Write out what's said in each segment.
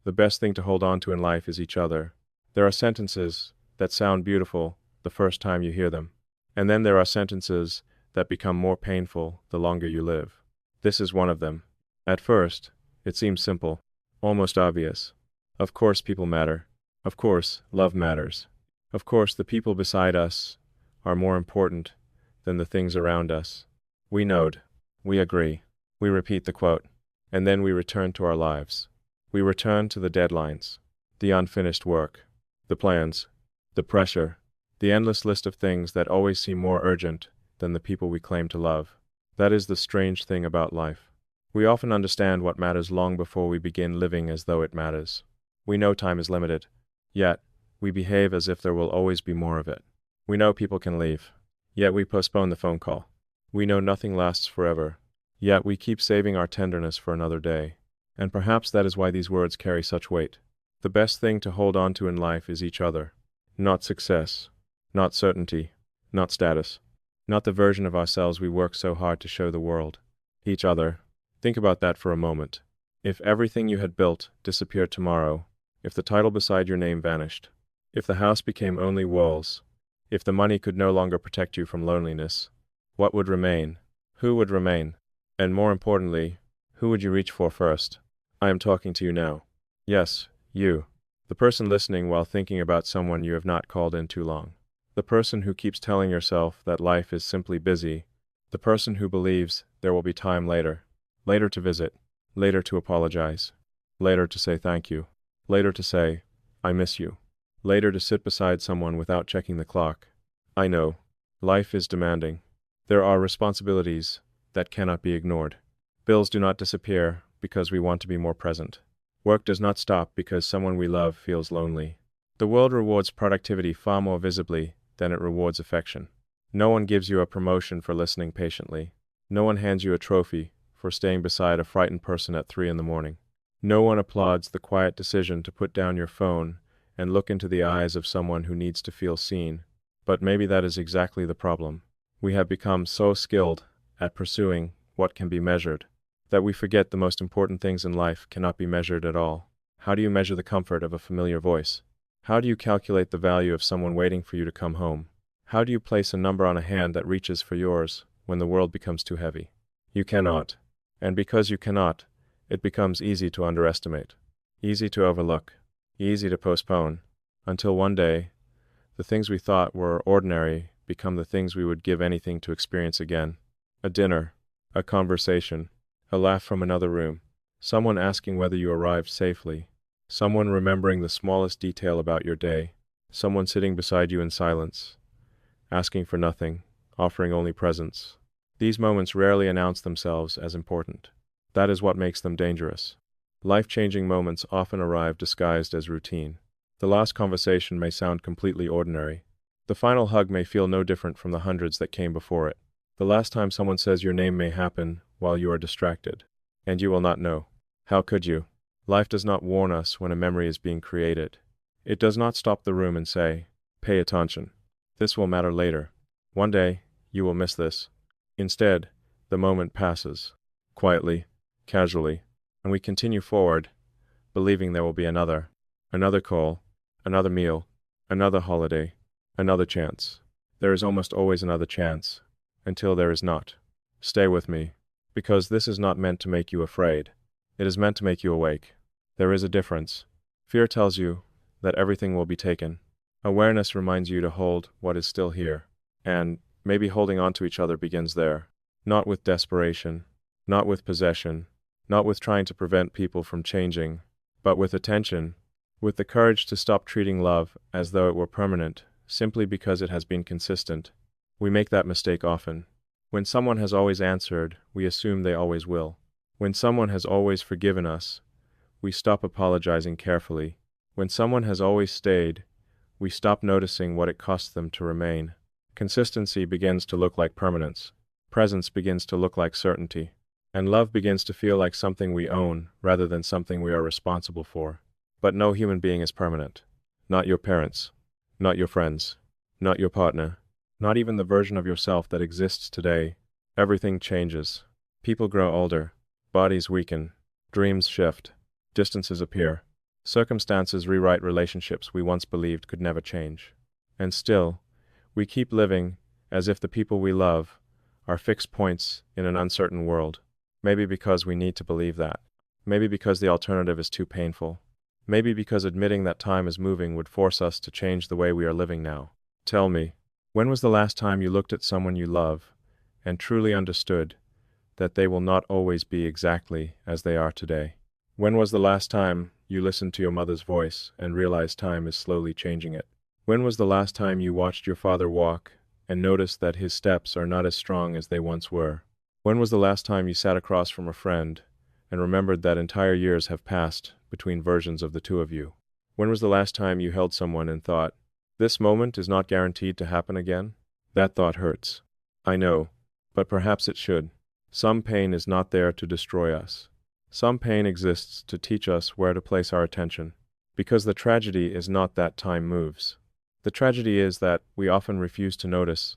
The best thing to hold on to in life is each other. There are sentences that sound beautiful the first time you hear them. And then there are sentences that become more painful the longer you live. This is one of them. At first, it seems simple, almost obvious. Of course people matter. Of course, love matters. Of course, the people beside us are more important than the things around us. We nod. We agree. We repeat the quote. And then we return to our lives. We return to the deadlines, the unfinished work, the plans, the pressure, the endless list of things that always seem more urgent than the people we claim to love. That is the strange thing about life. We often understand what matters long before we begin living as though it matters. We know time is limited, yet we behave as if there will always be more of it. We know people can leave, yet we postpone the phone call. We know nothing lasts forever, yet we keep saving our tenderness for another day. And perhaps that is why these words carry such weight. The best thing to hold on to in life is each other. Not success, not certainty, not status, not the version of ourselves we work so hard to show the world. Each other. Think about that for a moment. If everything you had built disappeared tomorrow, if the title beside your name vanished, if the house became only walls, if the money could no longer protect you from loneliness, what would remain? Who would remain? And more importantly, who would you reach for first? I am talking to you now. Yes, you. The person listening while thinking about someone you have not called in too long. The person who keeps telling yourself that life is simply busy. The person who believes there will be time later. Later to visit. Later to apologize. Later to say thank you. Later to say, I miss you. Later to sit beside someone without checking the clock. I know. Life is demanding. There are responsibilities that cannot be ignored. Bills do not disappear because we want to be more present. Work does not stop because someone we love feels lonely. The world rewards productivity far more visibly than it rewards affection. No one gives you a promotion for listening patiently. No one hands you a trophy for staying beside a frightened person at 3 a.m. No one applauds the quiet decision to put down your phone and look into the eyes of someone who needs to feel seen. But maybe that is exactly the problem. We have become so skilled at pursuing what can be measured that we forget the most important things in life cannot be measured at all. How do you measure the comfort of a familiar voice? How do you calculate the value of someone waiting for you to come home? How do you place a number on a hand that reaches for yours when the world becomes too heavy? You cannot. And because you cannot, it becomes easy to underestimate, easy to overlook, easy to postpone, until one day, the things we thought were ordinary become the things we would give anything to experience again. A dinner, a conversation, a laugh from another room, someone asking whether you arrived safely, someone remembering the smallest detail about your day, someone sitting beside you in silence, asking for nothing, offering only presence. These moments rarely announce themselves as important. That is what makes them dangerous. Life-changing moments often arrive disguised as routine. The last conversation may sound completely ordinary. The final hug may feel no different from the hundreds that came before it. The last time someone says your name may happen while you are distracted, and you will not know. How could you? Life does not warn us when a memory is being created. It does not stop the room and say, pay attention. This will matter later. One day, you will miss this. Instead, the moment passes, quietly, casually, and we continue forward, believing there will be another call, another meal, another holiday, another chance. There is almost always another chance, until there is not. Stay with me, because this is not meant to make you afraid. It is meant to make you awake. There is a difference. Fear tells you that everything will be taken. Awareness reminds you to hold what is still here. And maybe holding on to each other begins there. Not with desperation, not with possession, not with trying to prevent people from changing, but with attention, with the courage to stop treating love as though it were permanent, simply because it has been consistent. We make that mistake often. When someone has always answered, we assume they always will. When someone has always forgiven us, we stop apologizing carefully. When someone has always stayed, we stop noticing what it costs them to remain. Consistency begins to look like permanence. Presence begins to look like certainty. And love begins to feel like something we own rather than something we are responsible for. But no human being is permanent. Not your parents. Not your friends. Not your partner. Not even the version of yourself that exists today. Everything changes. People grow older. Bodies weaken. Dreams shift. Distances appear. Circumstances rewrite relationships we once believed could never change. And still, we keep living as if the people we love are fixed points in an uncertain world. Maybe because we need to believe that. Maybe because the alternative is too painful. Maybe because admitting that time is moving would force us to change the way we are living now. Tell me, when was the last time you looked at someone you love and truly understood that they will not always be exactly as they are today? When was the last time you listened to your mother's voice and realized time is slowly changing it? When was the last time you watched your father walk and noticed that his steps are not as strong as they once were? When was the last time you sat across from a friend and remembered that entire years have passed between versions of the two of you? When was the last time you held someone and thought, this moment is not guaranteed to happen again? That thought hurts. I know, but perhaps it should. Some pain is not there to destroy us. Some pain exists to teach us where to place our attention. Because the tragedy is not that time moves. The tragedy is that we often refuse to notice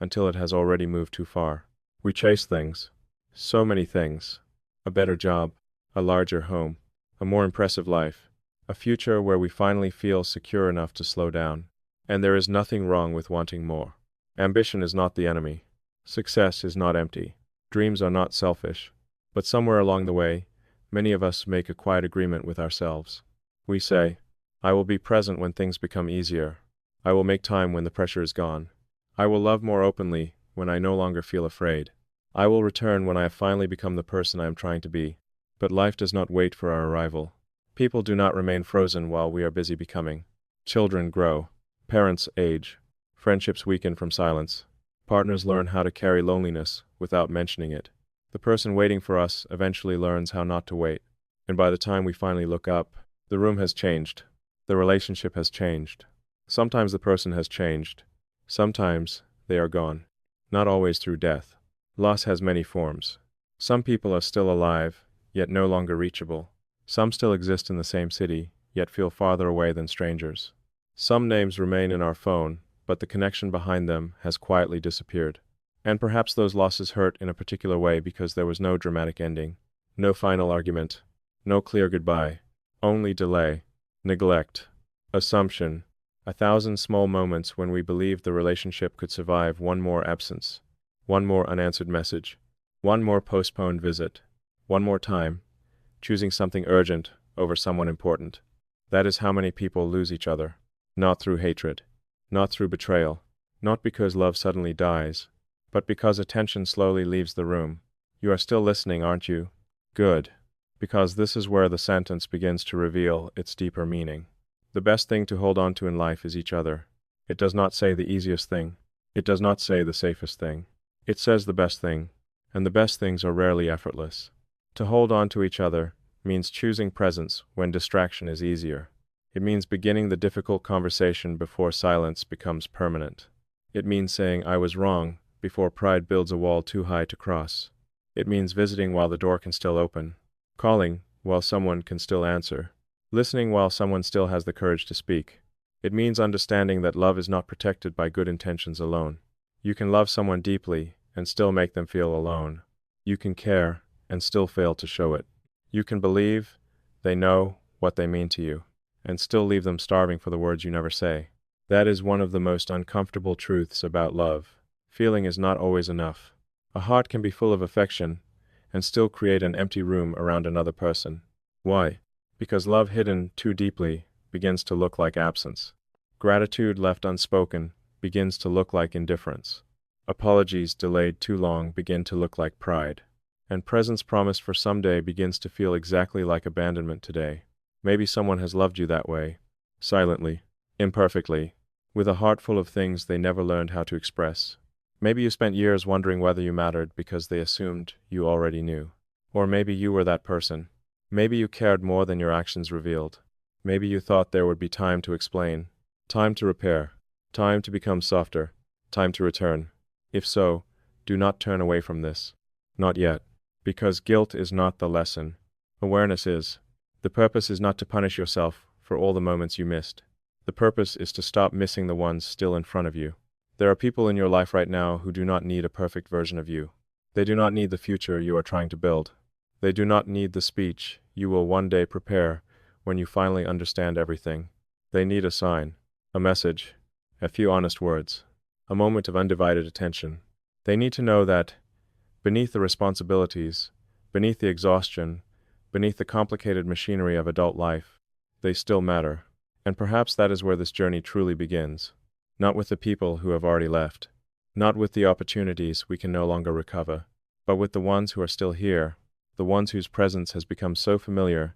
until it has already moved too far. We chase things. So many things. A better job, a larger home, a more impressive life, a future where we finally feel secure enough to slow down. And there is nothing wrong with wanting more. Ambition is not the enemy. Success is not empty. Dreams are not selfish. But somewhere along the way, many of us make a quiet agreement with ourselves. We say, I will be present when things become easier. I will make time when the pressure is gone. I will love more openly when I no longer feel afraid. I will return when I have finally become the person I am trying to be. But life does not wait for our arrival. People do not remain frozen while we are busy becoming. Children grow. Parents age. Friendships weaken from silence. Partners learn how to carry loneliness without mentioning it. The person waiting for us eventually learns how not to wait. And by the time we finally look up, the room has changed. The relationship has changed. Sometimes the person has changed. Sometimes they are gone. Not always through death. Loss has many forms. Some people are still alive, yet no longer reachable. Some still exist in the same city, yet feel farther away than strangers. Some names remain in our phone, but the connection behind them has quietly disappeared. And perhaps those losses hurt in a particular way because there was no dramatic ending, no final argument, no clear goodbye, only delay, neglect, assumption, 1,000 small moments when we believed the relationship could survive one more absence, one more unanswered message, one more postponed visit, one more time, choosing something urgent over someone important. That is how many people lose each other. Not through hatred, not through betrayal, not because love suddenly dies, but because attention slowly leaves the room. You are still listening, aren't you? Good. Because this is where the sentence begins to reveal its deeper meaning. The best thing to hold on to in life is each other. It does not say the easiest thing. It does not say the safest thing. It says the best thing, and the best things are rarely effortless. To hold on to each other means choosing presence when distraction is easier. It means beginning the difficult conversation before silence becomes permanent. It means saying, I was wrong, before pride builds a wall too high to cross. It means visiting while the door can still open, calling while someone can still answer, listening while someone still has the courage to speak. It means understanding that love is not protected by good intentions alone. You can love someone deeply and still make them feel alone. You can care and still fail to show it. You can believe they know what they mean to you and still leave them starving for the words you never say. That is one of the most uncomfortable truths about love. Feeling is not always enough. A heart can be full of affection and still create an empty room around another person. Why? Because love hidden too deeply begins to look like absence. Gratitude left unspoken begins to look like indifference. Apologies delayed too long begin to look like pride. And presence promised for someday begins to feel exactly like abandonment today. Maybe someone has loved you that way, silently, imperfectly, with a heart full of things they never learned how to express. Maybe you spent years wondering whether you mattered because they assumed you already knew. Or maybe you were that person. Maybe you cared more than your actions revealed. Maybe you thought there would be time to explain, time to repair, time to become softer, time to return. If so, do not turn away from this. Not yet. Because guilt is not the lesson. Awareness is. The purpose is not to punish yourself for all the moments you missed. The purpose is to stop missing the ones still in front of you. There are people in your life right now who do not need a perfect version of you. They do not need the future you are trying to build. They do not need the speech you will one day prepare when you finally understand everything. They need a sign, a message, a few honest words, a moment of undivided attention. They need to know that, beneath the responsibilities, beneath the exhaustion, beneath the complicated machinery of adult life, they still matter. And perhaps that is where this journey truly begins. Not with the people who have already left, not with the opportunities we can no longer recover, but with the ones who are still here, the ones whose presence has become so familiar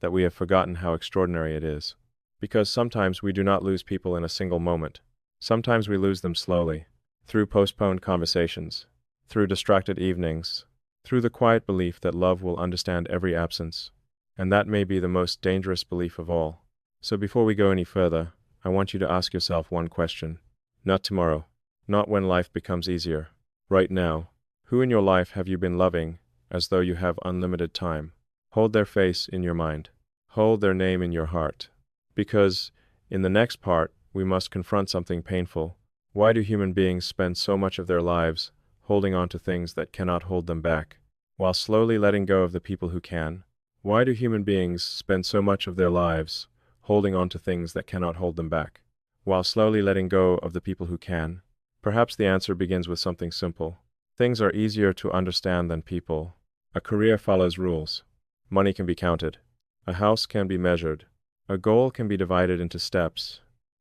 that we have forgotten how extraordinary it is. Because sometimes we do not lose people in a single moment. Sometimes we lose them slowly, through postponed conversations, through distracted evenings, through the quiet belief that love will understand every absence. And that may be the most dangerous belief of all. So before we go any further, I want you to ask yourself one question. Not tomorrow, not when life becomes easier. Right now, who in your life have you been loving as though you have unlimited time? Hold their face in your mind. Hold their name in your heart. Because, in the next part, we must confront something painful. Why do human beings spend so much of their lives holding on to things that cannot hold them back, while slowly letting go of the people who can? Why do human beings spend so much of their lives holding on to things that cannot hold them back, while slowly letting go of the people who can? Perhaps the answer begins with something simple. Things are easier to understand than people. A career follows rules. Money can be counted. A house can be measured. A goal can be divided into steps.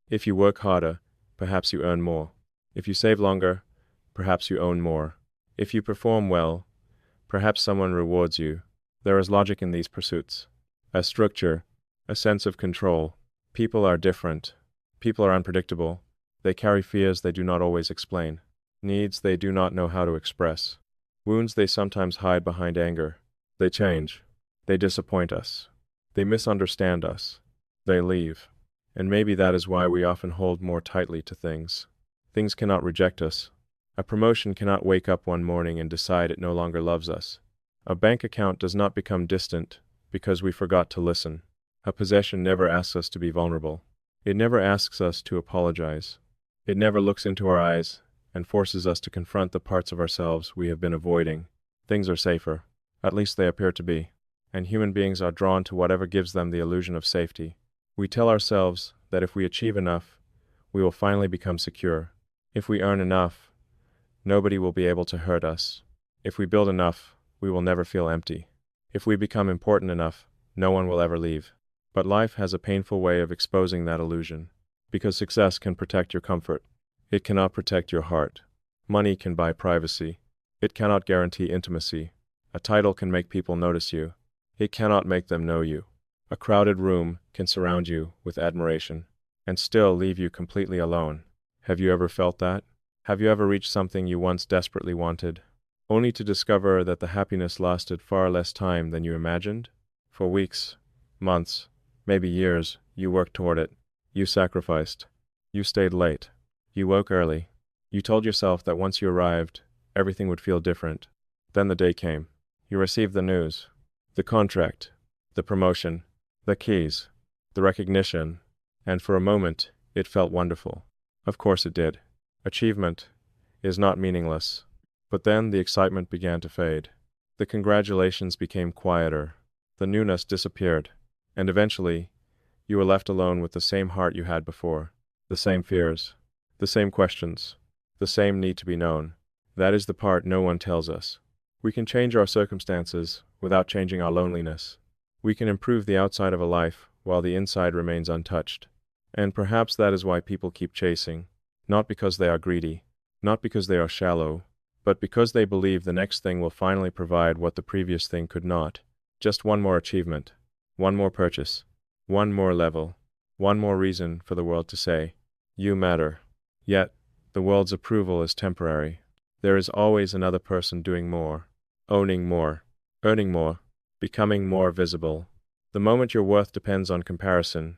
If you work harder, perhaps you earn more. If you save longer, perhaps you own more. If you perform well, perhaps someone rewards you. There is logic in these pursuits. A structure, a sense of control. People are different. People are unpredictable. They carry fears they do not always explain. Needs they do not know how to express. Wounds they sometimes hide behind anger. They change. They disappoint us. They misunderstand us. They leave. And maybe that is why we often hold more tightly to things. Things cannot reject us. A promotion cannot wake up one morning and decide it no longer loves us. A bank account does not become distant because we forgot to listen. A possession never asks us to be vulnerable. It never asks us to apologize. It never looks into our eyes and forces us to confront the parts of ourselves we have been avoiding. Things are safer. At least they appear to be. And human beings are drawn to whatever gives them the illusion of safety. We tell ourselves that if we achieve enough, we will finally become secure. If we earn enough, nobody will be able to hurt us. If we build enough, we will never feel empty. If we become important enough, no one will ever leave. But life has a painful way of exposing that illusion. Because success can protect your comfort. It cannot protect your heart. Money can buy privacy. It cannot guarantee intimacy. A title can make people notice you. It cannot make them know you. A crowded room can surround you with admiration and still leave you completely alone. Have you ever felt that? Have you ever reached something you once desperately wanted, only to discover that the happiness lasted far less time than you imagined? For weeks, months, maybe years, you worked toward it. You sacrificed. You stayed late. You woke early. You told yourself that once you arrived, everything would feel different. Then the day came. You received the news, the contract, the promotion, the keys, the recognition, and for a moment, it felt wonderful. Of course it did. Achievement is not meaningless. But then the excitement began to fade. The congratulations became quieter. The newness disappeared. And eventually, you were left alone with the same heart you had before, the same fears, the same questions, the same need to be known. That is the part no one tells us. We can change our circumstances without changing our loneliness. We can improve the outside of a life while the inside remains untouched. And perhaps that is why people keep chasing, not because they are greedy, not because they are shallow, but because they believe the next thing will finally provide what the previous thing could not. Just one more achievement, one more purchase, one more level, one more reason for the world to say, "You matter." Yet, the world's approval is temporary. There is always another person doing more, owning more, earning more, becoming more visible. The moment your worth depends on comparison,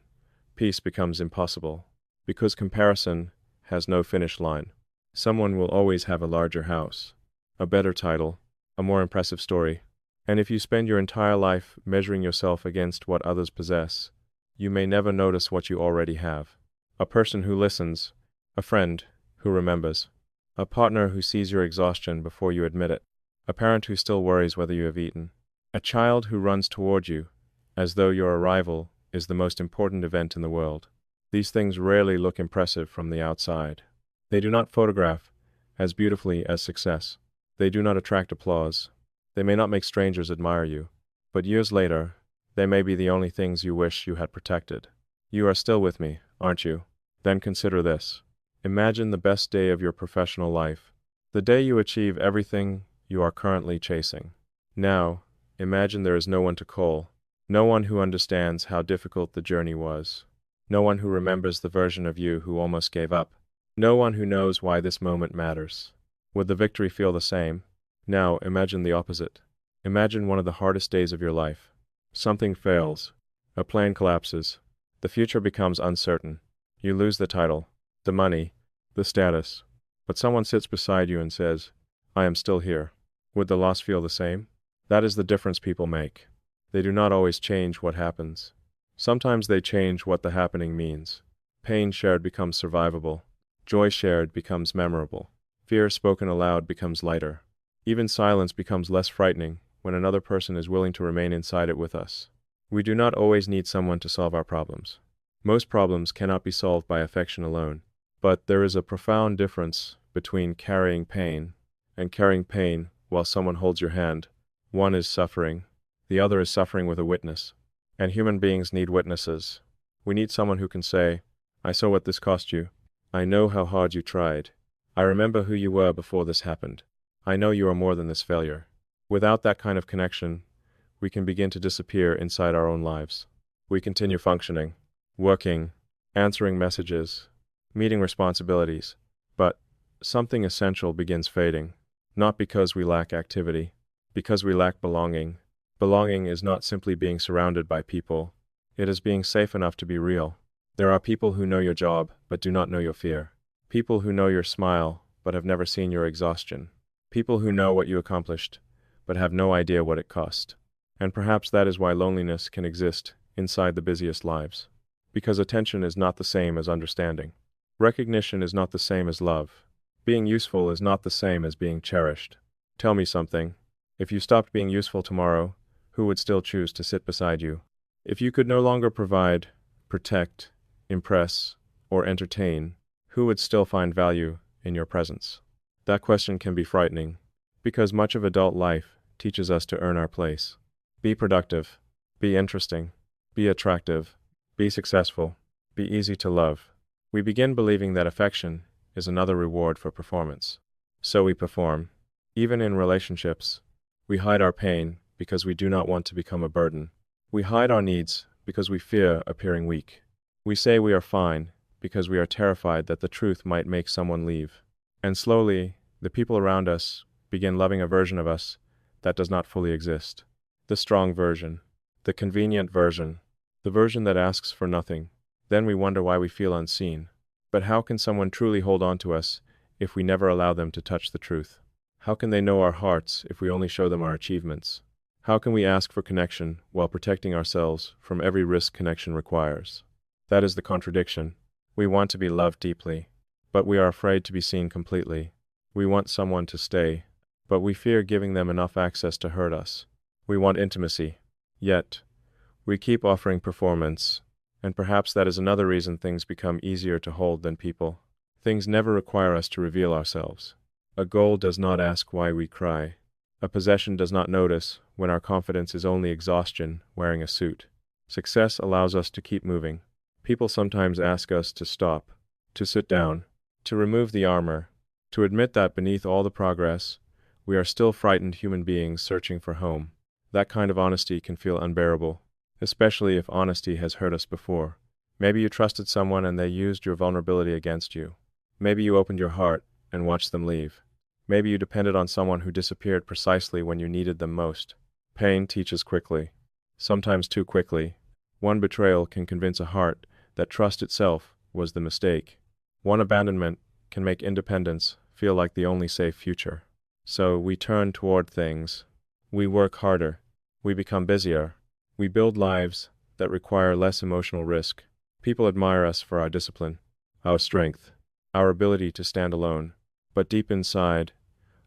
peace becomes impossible, because comparison has no finish line. Someone will always have a larger house, a better title, a more impressive story. And if you spend your entire life measuring yourself against what others possess, you may never notice what you already have. A person who listens, a friend who remembers, a partner who sees your exhaustion before you admit it, a parent who still worries whether you have eaten, a child who runs toward you as though your arrival is the most important event in the world. These things rarely look impressive from the outside. They do not photograph as beautifully as success. They do not attract applause. They may not make strangers admire you. But years later, they may be the only things you wish you had protected. You are still with me, aren't you? Then consider this. Imagine the best day of your professional life. The day you achieve everything you are currently chasing. Now, imagine there is no one to call. No one who understands how difficult the journey was. No one who remembers the version of you who almost gave up. No one who knows why this moment matters. Would the victory feel the same? Now, imagine the opposite. Imagine one of the hardest days of your life. Something fails. A plane collapses. The future becomes uncertain. You lose the title, the money, the status. But someone sits beside you and says, "I am still here." Would the loss feel the same? That is the difference people make. They do not always change what happens. Sometimes they change what the happening means. Pain shared becomes survivable. Joy shared becomes memorable. Fear spoken aloud becomes lighter. Even silence becomes less frightening when another person is willing to remain inside it with us. We do not always need someone to solve our problems. Most problems cannot be solved by affection alone. But there is a profound difference between carrying pain and carrying pain while someone holds your hand. One is suffering. The other is suffering with a witness. And human beings need witnesses. We need someone who can say, "I saw what this cost you. I know how hard you tried. I remember who you were before this happened. I know you are more than this failure." Without that kind of connection, we can begin to disappear inside our own lives. We continue functioning, working, answering messages, meeting responsibilities, but something essential begins fading, not because we lack activity, because we lack belonging. Belonging is not simply being surrounded by people. It is being safe enough to be real. There are people who know your job, but do not know your fear. People who know your smile, but have never seen your exhaustion. People who know what you accomplished, but have no idea what it cost. And perhaps that is why loneliness can exist inside the busiest lives. Because attention is not the same as understanding. Recognition is not the same as love. Being useful is not the same as being cherished. Tell me something. If you stopped being useful tomorrow, who would still choose to sit beside you? If you could no longer provide, protect, impress, or entertain, who would still find value in your presence? That question can be frightening, because much of adult life teaches us to earn our place. Be productive, be interesting, be attractive, be successful, be easy to love. We begin believing that affection is another reward for performance. So we perform. Even in relationships, we hide our pain because we do not want to become a burden. We hide our needs because we fear appearing weak. We say we are fine because we are terrified that the truth might make someone leave. And slowly, the people around us begin loving a version of us that does not fully exist. The strong version, the convenient version, the version that asks for nothing. Then we wonder why we feel unseen. But how can someone truly hold on to us if we never allow them to touch the truth? How can they know our hearts if we only show them our achievements? How can we ask for connection while protecting ourselves from every risk connection requires? That is the contradiction. We want to be loved deeply, but we are afraid to be seen completely. We want someone to stay, but we fear giving them enough access to hurt us. We want intimacy, yet we keep offering performance, and perhaps that is another reason things become easier to hold than people. Things never require us to reveal ourselves. A goal does not ask why we cry. A possession does not notice when our confidence is only exhaustion wearing a suit. Success allows us to keep moving. People sometimes ask us to stop, to sit down, to remove the armor, to admit that beneath all the progress, we are still frightened human beings searching for home. That kind of honesty can feel unbearable, especially if honesty has hurt us before. Maybe you trusted someone and they used your vulnerability against you. Maybe you opened your heart and watched them leave. Maybe you depended on someone who disappeared precisely when you needed them most. Pain teaches quickly, sometimes too quickly. One betrayal can convince a heart that trust itself was the mistake. One abandonment can make independence feel like the only safe future. So we turn toward things. We work harder. We become busier. We build lives that require less emotional risk. People admire us for our discipline, our strength, our ability to stand alone. But deep inside,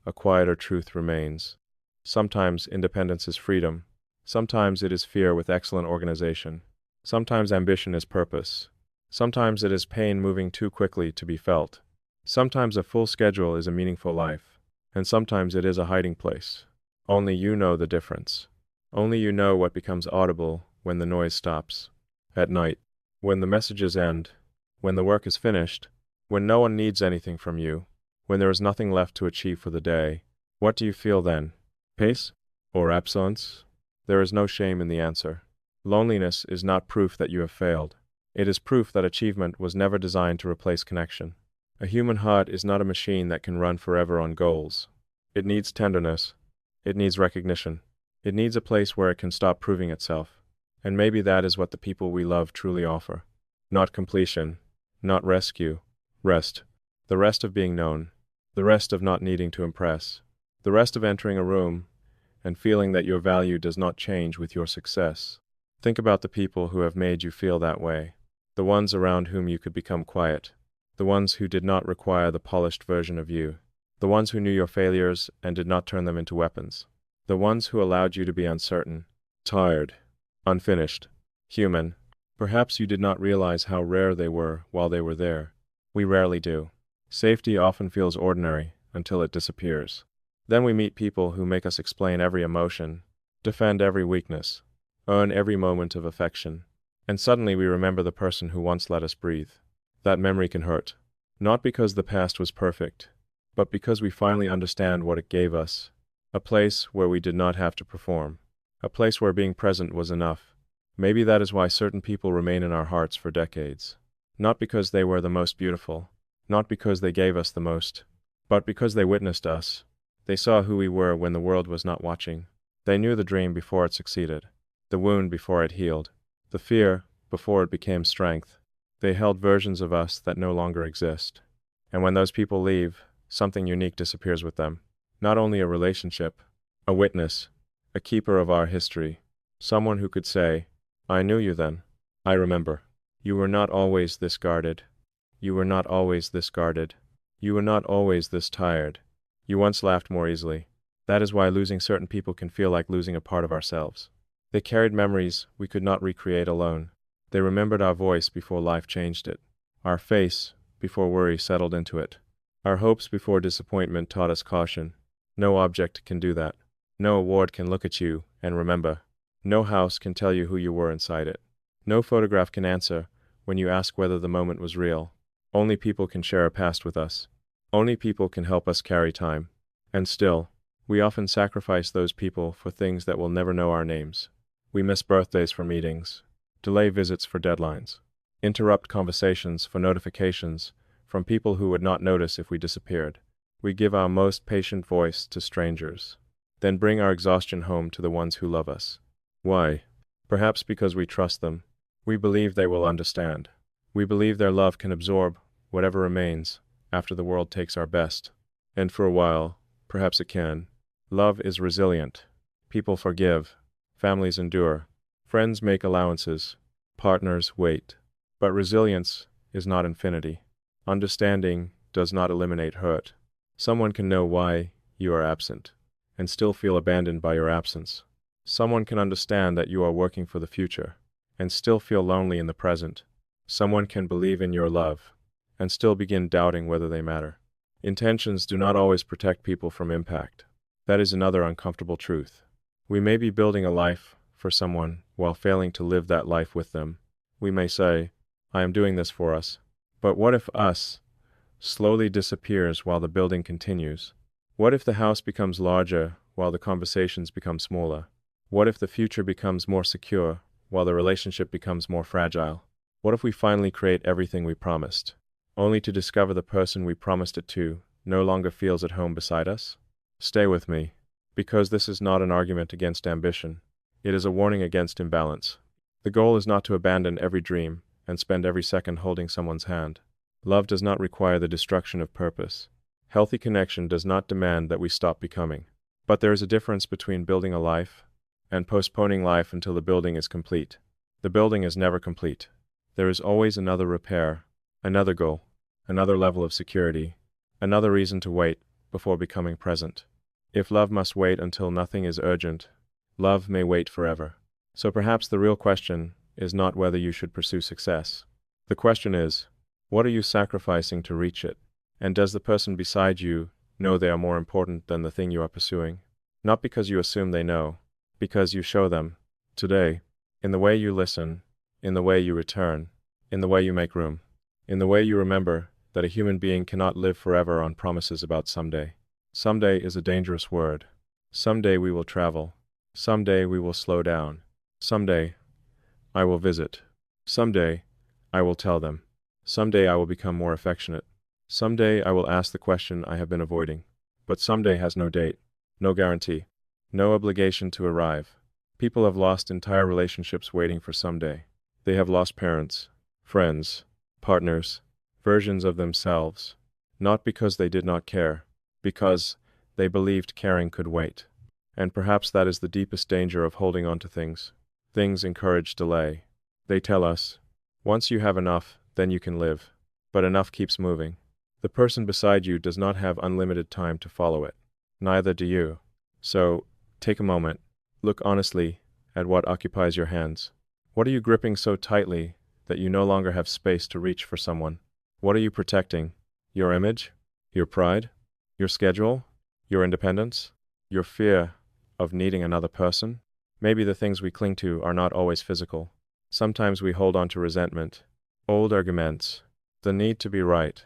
a quieter truth remains. Sometimes independence is freedom. Sometimes it is fear with excellent organization. Sometimes ambition is purpose. Sometimes it is pain moving too quickly to be felt. Sometimes a full schedule is a meaningful life. And sometimes it is a hiding place. Only you know the difference. Only you know what becomes audible when the noise stops. At night, when the messages end, when the work is finished, when no one needs anything from you, when there is nothing left to achieve for the day, what do you feel then? Peace? Or absence? There is no shame in the answer. Loneliness is not proof that you have failed. It is proof that achievement was never designed to replace connection. A human heart is not a machine that can run forever on goals. It needs tenderness. It needs recognition. It needs a place where it can stop proving itself. And maybe that is what the people we love truly offer. Not completion. Not rescue. Rest. The rest of being known. The rest of not needing to impress. The rest of entering a room and feeling that your value does not change with your success. Think about the people who have made you feel that way. The ones around whom you could become quiet. The ones who did not require the polished version of you. The ones who knew your failures and did not turn them into weapons. The ones who allowed you to be uncertain, tired, unfinished, human. Perhaps you did not realize how rare they were while they were there. We rarely do. Safety often feels ordinary until it disappears. Then we meet people who make us explain every emotion, defend every weakness, earn every moment of affection. And suddenly we remember the person who once let us breathe. That memory can hurt. Not because the past was perfect, but because we finally understand what it gave us. A place where we did not have to perform. A place where being present was enough. Maybe that is why certain people remain in our hearts for decades. Not because they were the most beautiful, not because they gave us the most, but because they witnessed us. They saw who we were when the world was not watching. They knew the dream before it succeeded, the wound before it healed, the fear before it became strength. They held versions of us that no longer exist. And when those people leave, something unique disappears with them. Not only a relationship, a witness, a keeper of our history. Someone who could say, I knew you then. I remember. You were not always this guarded. You were not always this guarded. You were not always this tired. You once laughed more easily. That is why losing certain people can feel like losing a part of ourselves. They carried memories we could not recreate alone. They remembered our voice before life changed it, our face before worry settled into it, our hopes before disappointment taught us caution. No object can do that. No award can look at you and remember. No house can tell you who you were inside it. No photograph can answer when you ask whether the moment was real. Only people can share a past with us. Only people can help us carry time. And still, we often sacrifice those people for things that will never know our names. We miss birthdays for meetings, delay visits for deadlines, interrupt conversations for notifications from people who would not notice if we disappeared. We give our most patient voice to strangers, then bring our exhaustion home to the ones who love us. Why? Perhaps because we trust them. We believe they will understand. We believe their love can absorb whatever remains after the world takes our best. And for a while, perhaps it can. Love is resilient. People forgive. Families endure. Friends make allowances. Partners wait. But resilience is not infinity. Understanding does not eliminate hurt. Someone can know why you are absent and still feel abandoned by your absence. Someone can understand that you are working for the future and still feel lonely in the present. Someone can believe in your love and still begin doubting whether they matter. Intentions do not always protect people from impact. That is another uncomfortable truth. We may be building a life for someone while failing to live that life with them. We may say, I am doing this for us. But what if us slowly disappears while the building continues? What if the house becomes larger while the conversations become smaller? What if the future becomes more secure while the relationship becomes more fragile? What if we finally create everything we promised, only to discover the person we promised it to no longer feels at home beside us? Stay with me, because this is not an argument against ambition. It is a warning against imbalance. The goal is not to abandon every dream and spend every second holding someone's hand. Love does not require the destruction of purpose. Healthy connection does not demand that we stop becoming. But there is a difference between building a life and postponing life until the building is complete. The building is never complete. There is always another repair, another goal, another level of security, another reason to wait before becoming present. If love must wait until nothing is urgent, love may wait forever. So perhaps the real question is not whether you should pursue success. The question is, what are you sacrificing to reach it? And does the person beside you know they are more important than the thing you are pursuing? Not because you assume they know, because you show them. Today, in the way you listen, in the way you return, in the way you make room, in the way you remember that a human being cannot live forever on promises about someday. Someday is a dangerous word. Someday we will travel. Someday we will slow down. Someday I will visit. Someday I will tell them. Someday I will become more affectionate. Someday I will ask the question I have been avoiding. But someday has no date, no guarantee, no obligation to arrive. People have lost entire relationships waiting for someday. They have lost parents, friends, partners, versions of themselves, not because they did not care, because they believed caring could wait. And perhaps that is the deepest danger of holding on to things. Things encourage delay. They tell us, once you have enough, then you can live. But enough keeps moving. The person beside you does not have unlimited time to follow it. Neither do you. So, take a moment. Look honestly at what occupies your hands. What are you gripping so tightly that you no longer have space to reach for someone? What are you protecting? Your image? Your pride? Your schedule? Your independence? Your fear of needing another person? Maybe the things we cling to are not always physical. Sometimes we hold on to resentment, old arguments, the need to be right,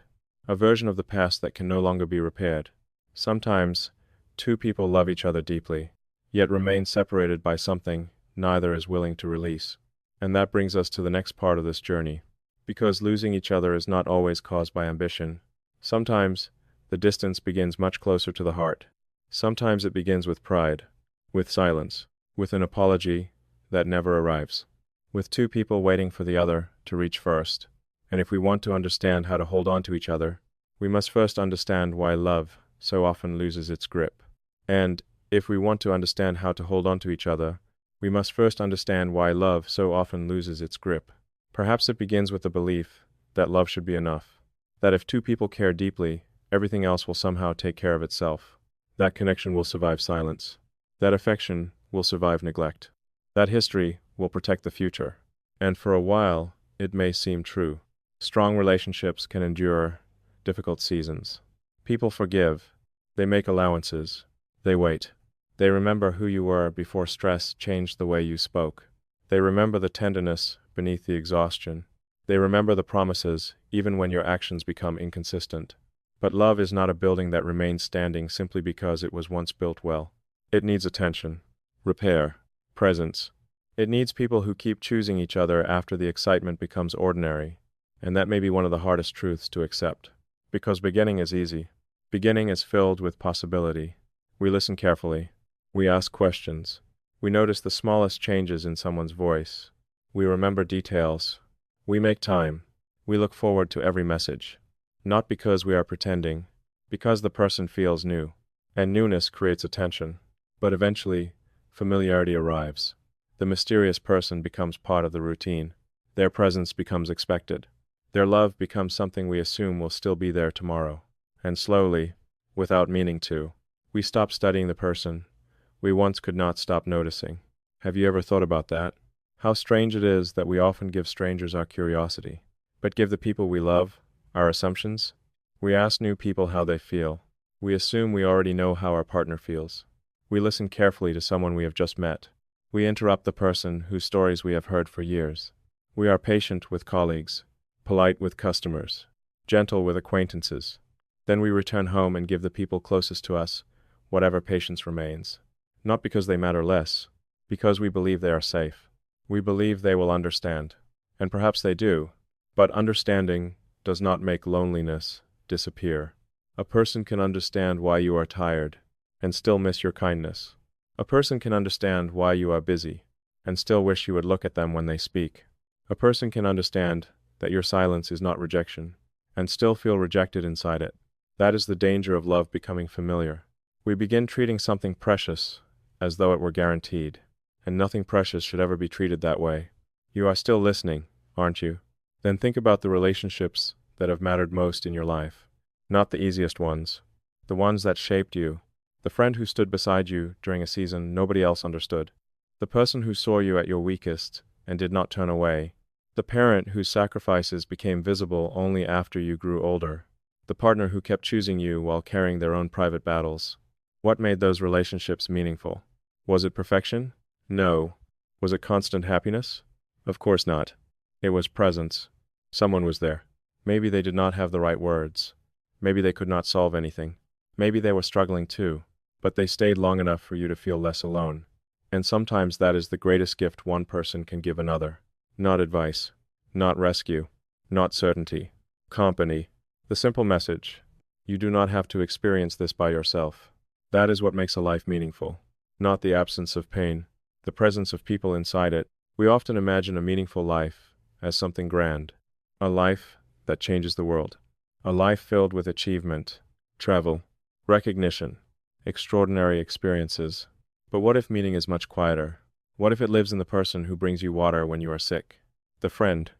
a version of the past that can no longer be repaired. Sometimes, two people love each other deeply, yet remain separated by something neither is willing to release. And that brings us to the next part of this journey. Because losing each other is not always caused by ambition. Sometimes, the distance begins much closer to the heart. Sometimes it begins with pride, with silence, with an apology that never arrives, with two people waiting for the other to reach first. And if we want to understand how to hold on to each other, we must first understand why love so often loses its grip. And if we want to understand how to hold on to each other, we must first understand why love so often loses its grip. Perhaps it begins with the belief that love should be enough, that if two people care deeply, everything else will somehow take care of itself. That connection will survive silence. That affection will survive neglect. That history will protect the future. And for a while, it may seem true. Strong relationships can endure difficult seasons. People forgive. They make allowances. They wait. They remember who you were before stress changed the way you spoke. They remember the tenderness beneath the exhaustion. They remember the promises even when your actions become inconsistent. But love is not a building that remains standing simply because it was once built well. It needs attention, repair, presence. It needs people who keep choosing each other after the excitement becomes ordinary. And that may be one of the hardest truths to accept. Because beginning is easy. Beginning is filled with possibility. We listen carefully. We ask questions. We notice the smallest changes in someone's voice. We remember details. We make time. We look forward to every message. Not because we are pretending, because the person feels new. And newness creates attention. But eventually, familiarity arrives. The mysterious person becomes part of the routine. Their presence becomes expected. Their love becomes something we assume will still be there tomorrow. And slowly, without meaning to, we stop studying the person we once could not stop noticing. Have you ever thought about that? How strange it is that we often give strangers our curiosity, but give the people we love our assumptions. We ask new people how they feel. We assume we already know how our partner feels. We listen carefully to someone we have just met. We interrupt the person whose stories we have heard for years. We are patient with colleagues, polite with customers, gentle with acquaintances. Then we return home and give the people closest to us whatever patience remains. Not because they matter less, because we believe they are safe. We believe they will understand. And perhaps they do. But understanding does not make loneliness disappear. A person can understand why you are tired and still miss your kindness. A person can understand why you are busy and still wish you would look at them when they speak. A person can understand that your silence is not rejection and still feel rejected inside it. That is the danger of love becoming familiar. We begin treating something precious as though it were guaranteed, and nothing precious should ever be treated that way. You are still listening, aren't you? Then think about the relationships that have mattered most in your life. Not the easiest ones. The ones that shaped you. The friend who stood beside you during a season nobody else understood. The person who saw you at your weakest and did not turn away. The parent whose sacrifices became visible only after you grew older. The partner who kept choosing you while carrying their own private battles. What made those relationships meaningful? Was it perfection? No. Was it constant happiness? Of course not. It was presence. Someone was there. Maybe they did not have the right words. Maybe they could not solve anything. Maybe they were struggling too. But they stayed long enough for you to feel less alone. And sometimes that is the greatest gift one person can give another. Not advice. Not rescue. Not certainty. Company. The simple message. You do not have to experience this by yourself. That is what makes a life meaningful. Not the absence of pain. The presence of people inside it. We often imagine a meaningful life as something grand. A life that changes the world. A life filled with achievement, travel, recognition, extraordinary experiences. But what if meaning is much quieter? What if it lives in the person who brings you water when you are sick? The friend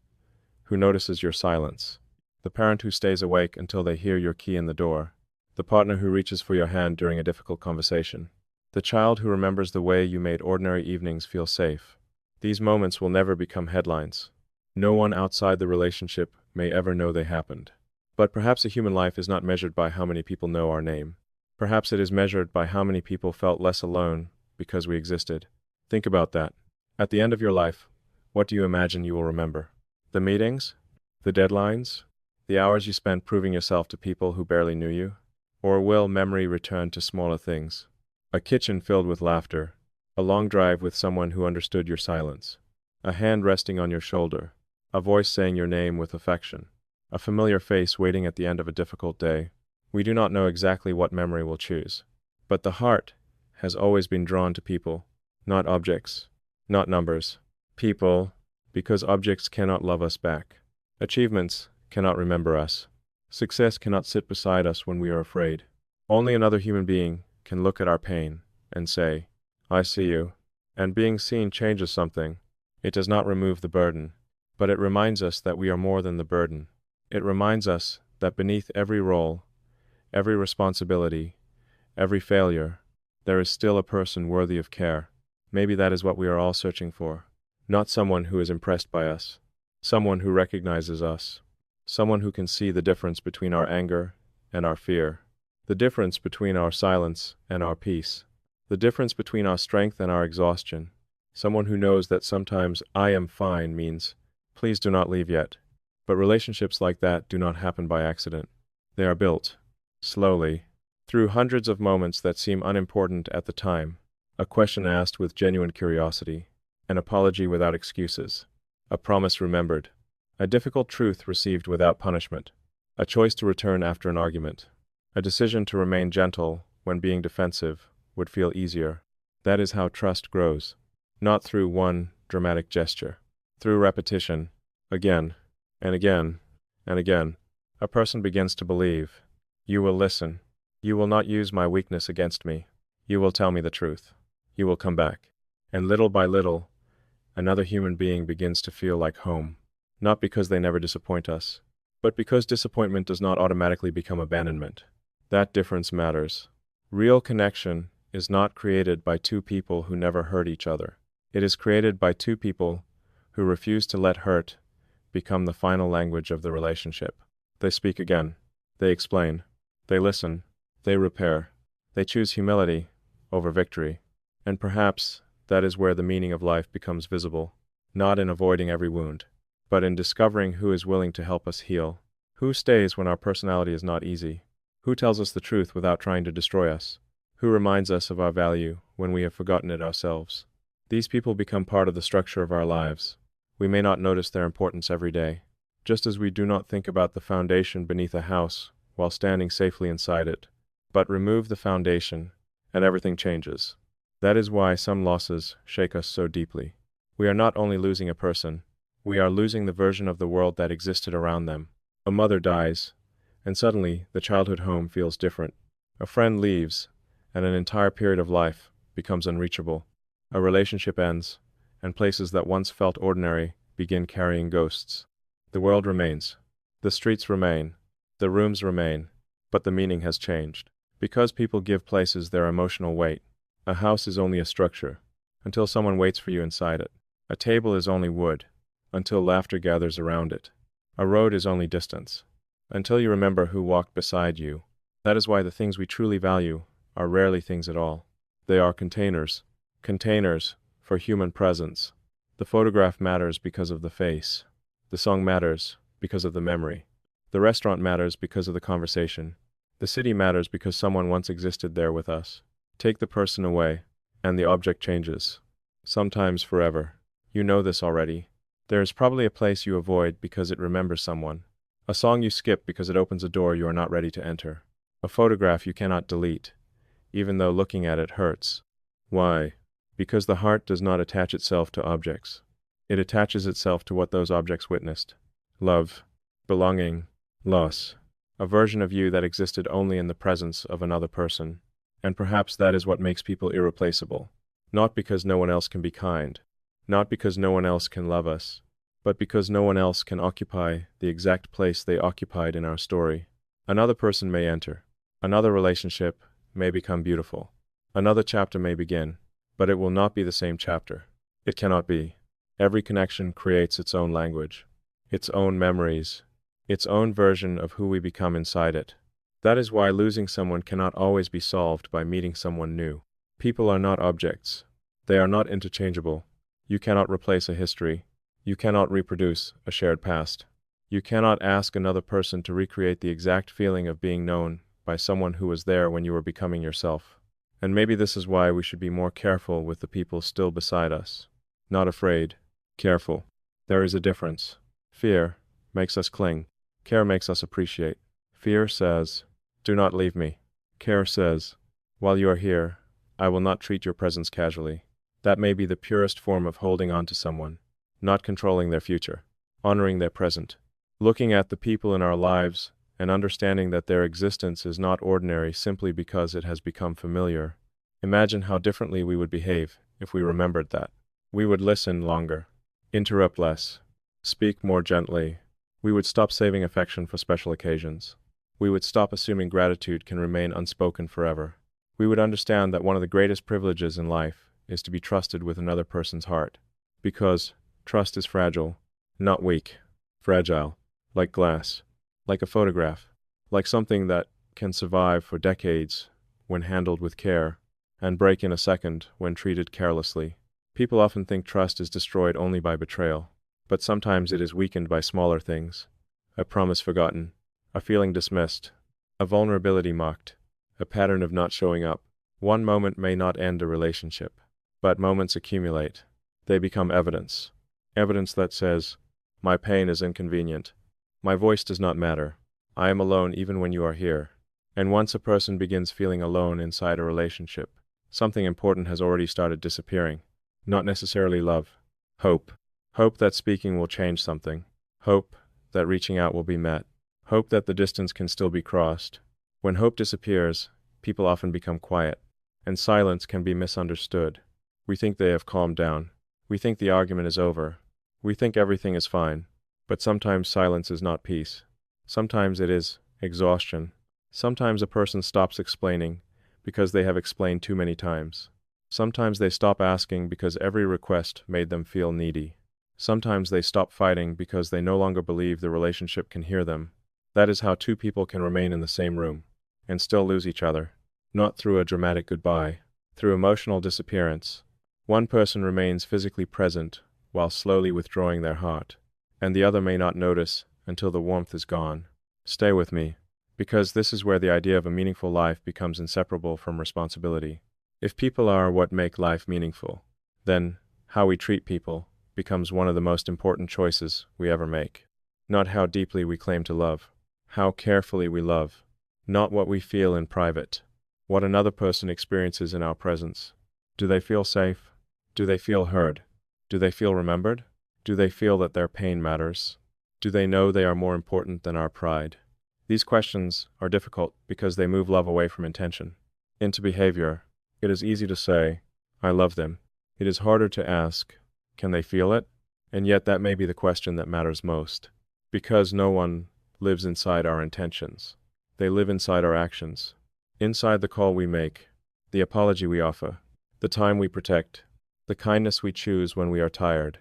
who notices your silence. The parent who stays awake until they hear your key in the door. The partner who reaches for your hand during a difficult conversation. The child who remembers the way you made ordinary evenings feel safe. These moments will never become headlines. No one outside the relationship may ever know they happened. But perhaps a human life is not measured by how many people know our name. Perhaps it is measured by how many people felt less alone because we existed. Think about that. At the end of your life, what do you imagine you will remember? The meetings? The deadlines? The hours you spent proving yourself to people who barely knew you? Or will memory return to smaller things? A kitchen filled with laughter. A long drive with someone who understood your silence. A hand resting on your shoulder. A voice saying your name with affection. A familiar face waiting at the end of a difficult day. We do not know exactly what memory we'll choose. But the heart has always been drawn to people, not objects, not numbers. People, because objects cannot love us back. Achievements cannot remember us. Success cannot sit beside us when we are afraid. Only another human being can look at our pain and say, I see you. And being seen changes something. It does not remove the burden, but it reminds us that we are more than the burden. It reminds us that beneath every role, every responsibility, every failure, there is still a person worthy of care. Maybe that is what we are all searching for. Not someone who is impressed by us. Someone who recognizes us. Someone who can see the difference between our anger and our fear. The difference between our silence and our peace. The difference between our strength and our exhaustion. Someone who knows that sometimes I am fine means, please do not leave yet. But relationships like that do not happen by accident. They are built, slowly, through hundreds of moments that seem unimportant at the time. A question asked with genuine curiosity. An apology without excuses. A promise remembered. A difficult truth received without punishment. A choice to return after an argument. A decision to remain gentle when being defensive would feel easier. That is how trust grows. Not through one dramatic gesture. Through repetition. Again, and again, and again. A person begins to believe. You will listen. You will not use my weakness against me. You will tell me the truth. You will come back. And little by little, another human being begins to feel like home. Not because they never disappoint us, but because disappointment does not automatically become abandonment. That difference matters. Real connection is not created by two people who never hurt each other. It is created by two people who refuse to let hurt become the final language of the relationship. They speak again. They explain. They listen. They repair. They choose humility over victory. And perhaps that is where the meaning of life becomes visible, not in avoiding every wound, but in discovering who is willing to help us heal. Who stays when our personality is not easy? Who tells us the truth without trying to destroy us? Who reminds us of our value when we have forgotten it ourselves? These people become part of the structure of our lives. We may not notice their importance every day, just as we do not think about the foundation beneath a house while standing safely inside it. But remove the foundation, and everything changes. That is why some losses shake us so deeply. We are not only losing a person, we are losing the version of the world that existed around them. A mother dies, and suddenly the childhood home feels different. A friend leaves, and an entire period of life becomes unreachable. A relationship ends, and places that once felt ordinary begin carrying ghosts. The world remains. The streets remain. The rooms remain. But the meaning has changed. Because people give places their emotional weight. A house is only a structure, until someone waits for you inside it. A table is only wood, until laughter gathers around it. A road is only distance, until you remember who walked beside you. That is why the things we truly value are rarely things at all. They are containers. Containers for human presence. The photograph matters because of the face. The song matters because of the memory. The restaurant matters because of the conversation. The city matters because someone once existed there with us. Take the person away, and the object changes. Sometimes forever. You know this already. There is probably a place you avoid because it remembers someone. A song you skip because it opens a door you are not ready to enter. A photograph you cannot delete, even though looking at it hurts. Why? Because the heart does not attach itself to objects. It attaches itself to what those objects witnessed. Love, belonging, loss. A version of you that existed only in the presence of another person. And perhaps that is what makes people irreplaceable. Not because no one else can be kind. Not because no one else can love us. But because no one else can occupy the exact place they occupied in our story. Another person may enter. Another relationship may become beautiful. Another chapter may begin. But it will not be the same chapter. It cannot be. Every connection creates its own language, its own memories, its own version of who we become inside it. That is why losing someone cannot always be solved by meeting someone new. People are not objects. They are not interchangeable. You cannot replace a history. You cannot reproduce a shared past. You cannot ask another person to recreate the exact feeling of being known by someone who was there when you were becoming yourself. And maybe this is why we should be more careful with the people still beside us. Not afraid. Careful. There is a difference. Fear makes us cling. Care makes us appreciate. Fear says, "Do not leave me." Care says, "While you are here, I will not treat your presence casually." That may be the purest form of holding on to someone, not controlling their future, honoring their present, looking at the people in our lives and understanding that their existence is not ordinary simply because it has become familiar. Imagine how differently we would behave if we remembered that. We would listen longer, interrupt less, speak more gently. We would stop saving affection for special occasions. We would stop assuming gratitude can remain unspoken forever. We would understand that one of the greatest privileges in life is to be trusted with another person's heart. Because trust is fragile, not weak, fragile, like glass, like a photograph, like something that can survive for decades when handled with care, and break in a second when treated carelessly. People often think trust is destroyed only by betrayal, but sometimes it is weakened by smaller things. A promise forgotten, a feeling dismissed, a vulnerability mocked, a pattern of not showing up. One moment may not end a relationship, but moments accumulate. They become evidence. Evidence that says, "My pain is inconvenient. My voice does not matter. I am alone even when you are here." And once a person begins feeling alone inside a relationship, something important has already started disappearing. Not necessarily love. Hope. Hope that speaking will change something. Hope that reaching out will be met. Hope that the distance can still be crossed. When hope disappears, people often become quiet, and silence can be misunderstood. We think they have calmed down. We think the argument is over. We think everything is fine. But sometimes silence is not peace. Sometimes it is exhaustion. Sometimes a person stops explaining because they have explained too many times. Sometimes they stop asking because every request made them feel needy. Sometimes they stop fighting because they no longer believe the relationship can hear them. That is how two people can remain in the same room and still lose each other. Not through a dramatic goodbye, through emotional disappearance. One person remains physically present while slowly withdrawing their heart, and the other may not notice until the warmth is gone. Stay with me, because this is where the idea of a meaningful life becomes inseparable from responsibility. If people are what make life meaningful, then how we treat people becomes one of the most important choices we ever make. Not how deeply we claim to love, how carefully we love, not what we feel in private, what another person experiences in our presence. Do they feel safe? Do they feel heard? Do they feel remembered? Do they feel that their pain matters? Do they know they are more important than our pride? These questions are difficult because they move love away from intention into behavior. It is easy to say, "I love them." It is harder to ask, "Can they feel it?" And yet that may be the question that matters most. Because no one lives inside our intentions. They live inside our actions. Inside the call we make, the apology we offer, the time we protect, the kindness we choose when we are tired,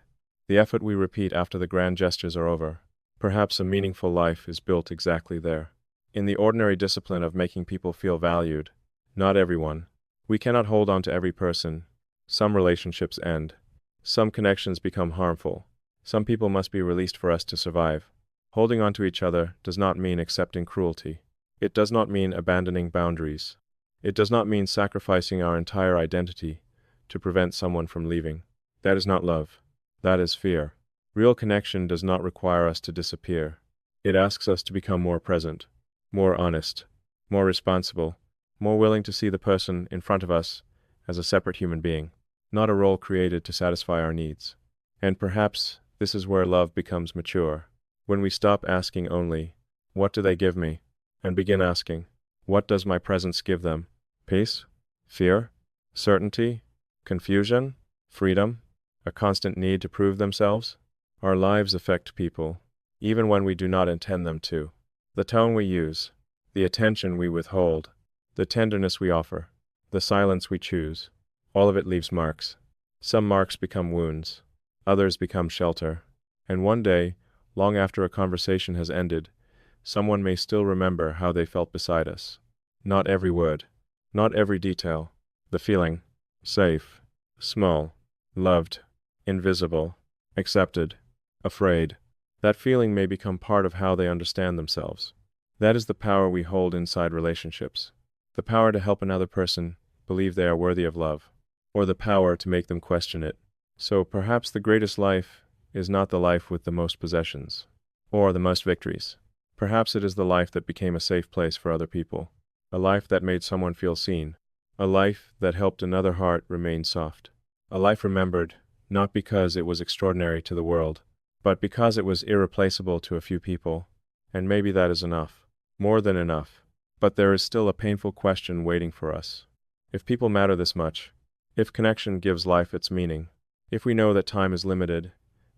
the effort we repeat after the grand gestures are over. Perhaps a meaningful life is built exactly there, in the ordinary discipline of making people feel valued. Not everyone. We cannot hold on to every person. Some relationships end. Some connections become harmful. Some people must be released for us to survive. Holding on to each other does not mean accepting cruelty. It does not mean abandoning boundaries. It does not mean sacrificing our entire identity to prevent someone from leaving. That is not love. That is fear. Real connection does not require us to disappear. It asks us to become more present, more honest, more responsible, more willing to see the person in front of us as a separate human being, not a role created to satisfy our needs. And perhaps this is where love becomes mature, when we stop asking only, "What do they give me?" and begin asking, "What does my presence give them?" Peace? Fear? Certainty? Confusion? Freedom? A constant need to prove themselves? Our lives affect people, even when we do not intend them to. The tone we use, the attention we withhold, the tenderness we offer, the silence we choose, all of it leaves marks. Some marks become wounds, others become shelter, and one day, long after a conversation has ended, someone may still remember how they felt beside us. Not every word, not every detail, the feeling, safe, small, loved, invisible, accepted, afraid. That feeling may become part of how they understand themselves. That is the power we hold inside relationships. The power to help another person believe they are worthy of love, or the power to make them question it. So perhaps the greatest life is not the life with the most possessions, or the most victories. Perhaps it is the life that became a safe place for other people, a life that made someone feel seen, a life that helped another heart remain soft, a life remembered not because it was extraordinary to the world, but because it was irreplaceable to a few people. And maybe that is enough, more than enough. But there is still a painful question waiting for us. If people matter this much, if connection gives life its meaning, if we know that time is limited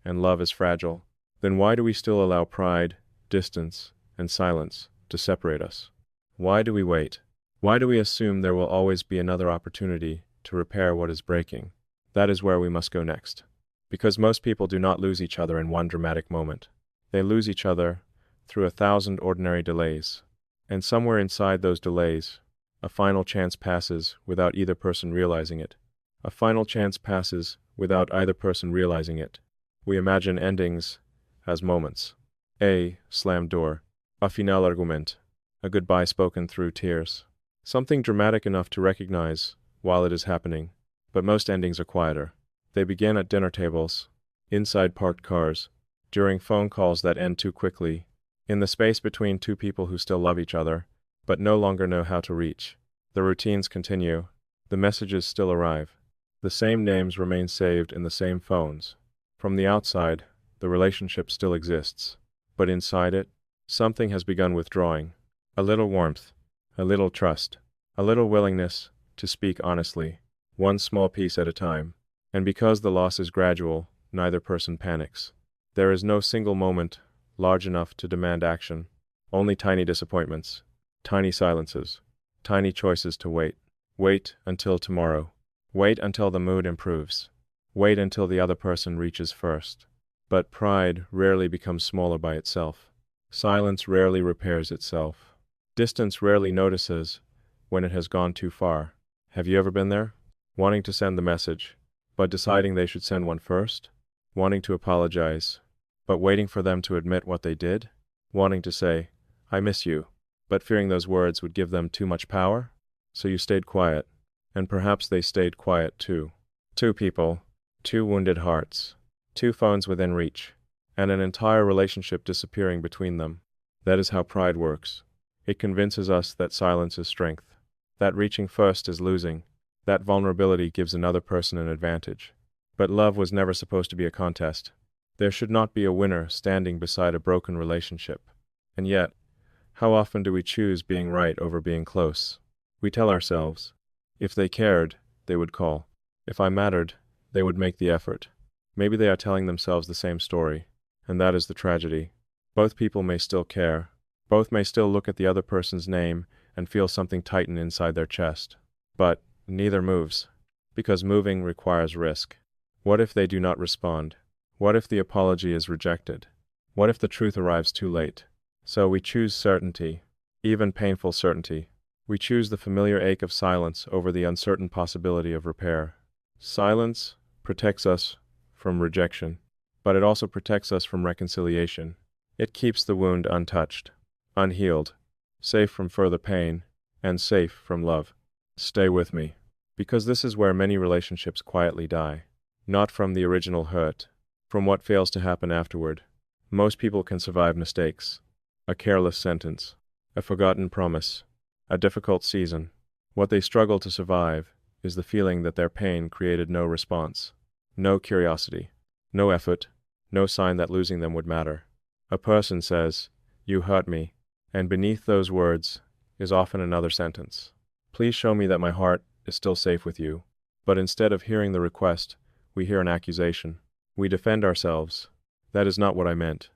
and love is fragile, then why do we still allow pride, distance, and silence to separate us? Why do we wait? Why do we assume there will always be another opportunity to repair what is breaking? That is where we must go next. Because most people do not lose each other in one dramatic moment. They lose each other through 1,000 ordinary delays. And somewhere inside those delays, a final chance passes without either person realizing it. A final chance passes without either person realizing it. We imagine endings as moments. A slammed door, a final argument, a goodbye spoken through tears. Something dramatic enough to recognize while it is happening. But most endings are quieter. They begin at dinner tables, inside parked cars, during phone calls that end too quickly, in the space between two people who still love each other, but no longer know how to reach. The routines continue. The messages still arrive. The same names remain saved in the same phones. From the outside, the relationship still exists. But inside it, something has begun withdrawing. A little warmth, a little trust, a little willingness to speak honestly, one small piece at a time. And because the loss is gradual, neither person panics. There is no single moment large enough to demand action. Only tiny disappointments, tiny silences, tiny choices to wait. Wait until tomorrow. Wait until the mood improves. Wait until the other person reaches first. But pride rarely becomes smaller by itself. Silence rarely repairs itself. Distance rarely notices when it has gone too far. Have you ever been there? Wanting to send the message, but deciding they should send one first? Wanting to apologize, but waiting for them to admit what they did? Wanting to say, "I miss you," but fearing those words would give them too much power? So you stayed quiet, and perhaps they stayed quiet too. Two people, two wounded hearts, two phones within reach, and an entire relationship disappearing between them. That is how pride works. It convinces us that silence is strength, that reaching first is losing, that vulnerability gives another person an advantage. But love was never supposed to be a contest. There should not be a winner standing beside a broken relationship. And yet, how often do we choose being right over being close? We tell ourselves, if they cared, they would call. If I mattered, they would make the effort. Maybe they are telling themselves the same story, and that is the tragedy. Both people may still care. Both may still look at the other person's name and feel something tighten inside their chest. But neither moves. Because moving requires risk. What if they do not respond? What if the apology is rejected? What if the truth arrives too late? So we choose certainty, even painful certainty. We choose the familiar ache of silence over the uncertain possibility of repair. Silence protects us from rejection, but it also protects us from reconciliation. It keeps the wound untouched, unhealed, safe from further pain, and safe from love. Stay with me, because this is where many relationships quietly die. Not from the original hurt, from what fails to happen afterward. Most people can survive mistakes, a careless sentence, a forgotten promise, a difficult season. What they struggle to survive is the feeling that their pain created no response, no curiosity, no effort, no sign that losing them would matter. A person says, "You hurt me," and beneath those words is often another sentence. "Please show me that my heart is still safe with you." But instead of hearing the request, we hear an accusation. We defend ourselves. "That is not what I meant.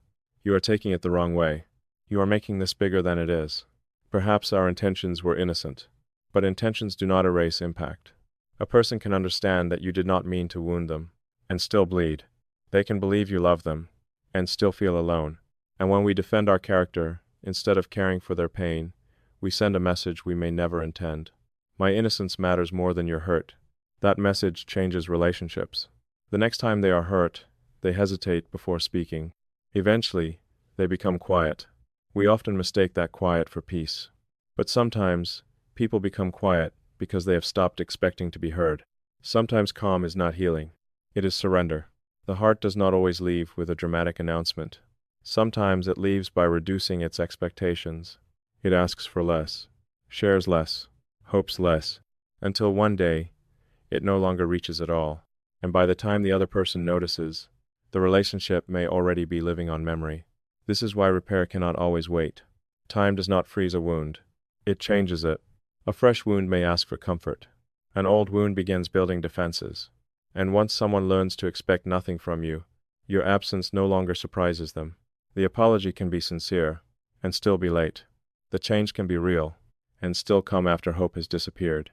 You are taking it the wrong way. You are making this bigger than it is." Perhaps our intentions were innocent, but intentions do not erase impact. A person can understand that you did not mean to wound them, and still bleed. They can believe you love them, and still feel alone. And when we defend our character, instead of caring for their pain, we send a message we may never intend. My innocence matters more than your hurt. That message changes relationships. The next time they are hurt, they hesitate before speaking. Eventually, they become quiet. We often mistake that quiet for peace. But sometimes, people become quiet because they have stopped expecting to be heard. Sometimes calm is not healing. It is surrender. The heart does not always leave with a dramatic announcement. Sometimes it leaves by reducing its expectations. It asks for less, shares less, hopes less, until one day, it no longer reaches at all. And by the time the other person notices, the relationship may already be living on memory. This is why repair cannot always wait. Time does not freeze a wound. It changes it. A fresh wound may ask for comfort. An old wound begins building defenses. And once someone learns to expect nothing from you, your absence no longer surprises them. The apology can be sincere, and still be late. The change can be real, and still come after hope has disappeared.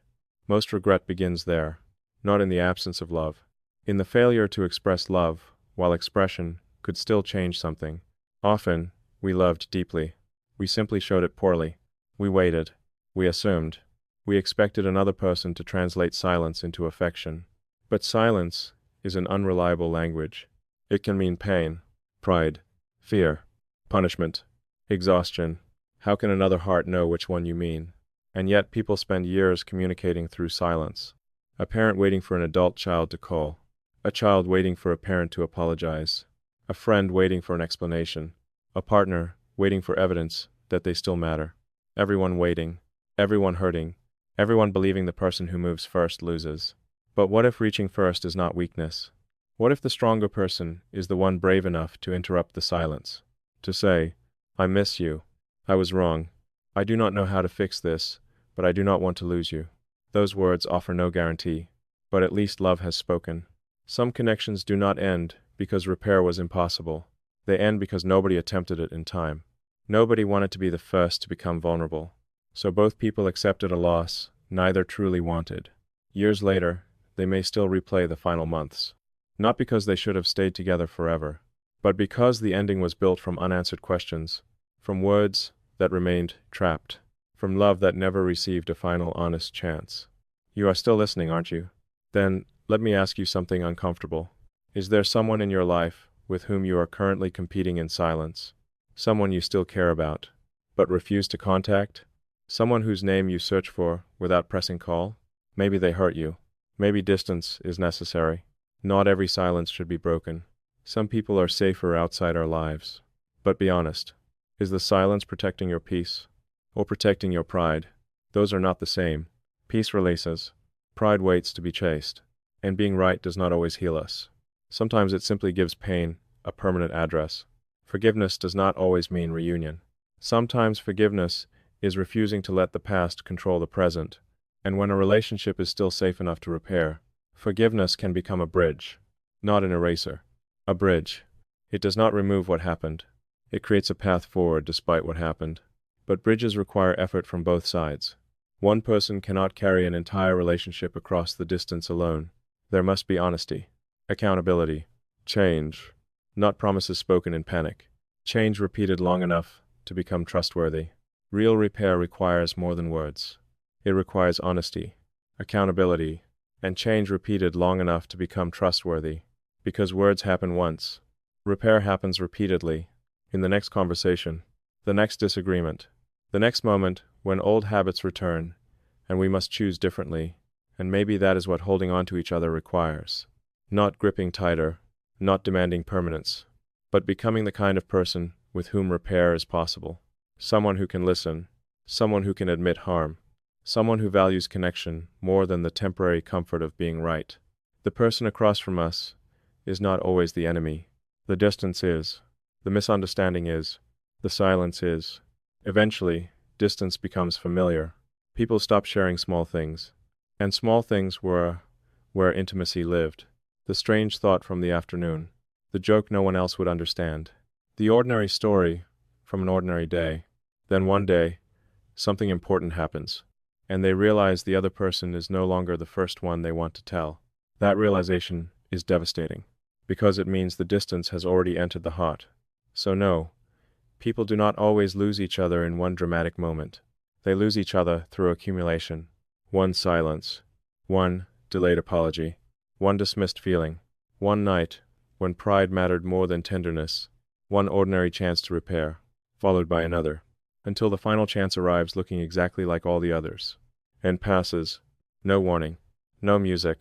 Most regret begins there, not in the absence of love. In the failure to express love, while expression could still change something. Often, we loved deeply. We simply showed it poorly. We waited. We assumed. We expected another person to translate silence into affection. But silence is an unreliable language. It can mean pain, pride, fear, punishment, exhaustion. How can another heart know which one you mean? And yet people spend years communicating through silence. A parent waiting for an adult child to call. A child waiting for a parent to apologize. A friend waiting for an explanation. A partner waiting for evidence that they still matter. Everyone waiting. Everyone hurting. Everyone believing the person who moves first loses. But what if reaching first is not weakness? What if the stronger person is the one brave enough to interrupt the silence? To say, "I miss you. I was wrong. I do not know how to fix this, but I do not want to lose you." Those words offer no guarantee, but at least love has spoken. Some connections do not end because repair was impossible. They end because nobody attempted it in time. Nobody wanted to be the first to become vulnerable. So both people accepted a loss neither truly wanted. Years later, they may still replay the final months. Not because they should have stayed together forever, but because the ending was built from unanswered questions, from words that remained trapped, from love that never received a final honest chance. You are still listening, aren't you? Then, let me ask you something uncomfortable. Is there someone in your life with whom you are currently competing in silence? Someone you still care about, but refuse to contact? Someone whose name you search for without pressing call? Maybe they hurt you. Maybe distance is necessary. Not every silence should be broken. Some people are safer outside our lives. But be honest. Is the silence protecting your peace? Or protecting your pride? Those are not the same. Peace releases. Pride waits to be chased. And being right does not always heal us. Sometimes it simply gives pain a permanent address. Forgiveness does not always mean reunion. Sometimes forgiveness is refusing to let the past control the present. And when a relationship is still safe enough to repair, forgiveness can become a bridge, not an eraser. A bridge. It does not remove what happened. It creates a path forward despite what happened. But bridges require effort from both sides. One person cannot carry an entire relationship across the distance alone. There must be honesty, accountability, change, not promises spoken in panic. Change repeated long enough to become trustworthy. Real repair requires more than words. It requires honesty, accountability, and change repeated long enough to become trustworthy. Because words happen once. Repair happens repeatedly. In the next conversation, the next disagreement, the next moment when old habits return, and we must choose differently, and maybe that is what holding on to each other requires. Not gripping tighter, not demanding permanence, but becoming the kind of person with whom repair is possible. Someone who can listen, someone who can admit harm, someone who values connection more than the temporary comfort of being right. The person across from us is not always the enemy. The distance is. The misunderstanding is. The silence is. Eventually, distance becomes familiar. People stop sharing small things. And small things were where intimacy lived. The strange thought from the afternoon. The joke no one else would understand. The ordinary story from an ordinary day. Then one day, something important happens, and they realize the other person is no longer the first one they want to tell. That realization is devastating, because it means the distance has already entered the heart. So no, people do not always lose each other in one dramatic moment. They lose each other through accumulation. One silence, one delayed apology, one dismissed feeling, one night when pride mattered more than tenderness, one ordinary chance to repair, followed by another, until the final chance arrives looking exactly like all the others, and passes. No warning, no music,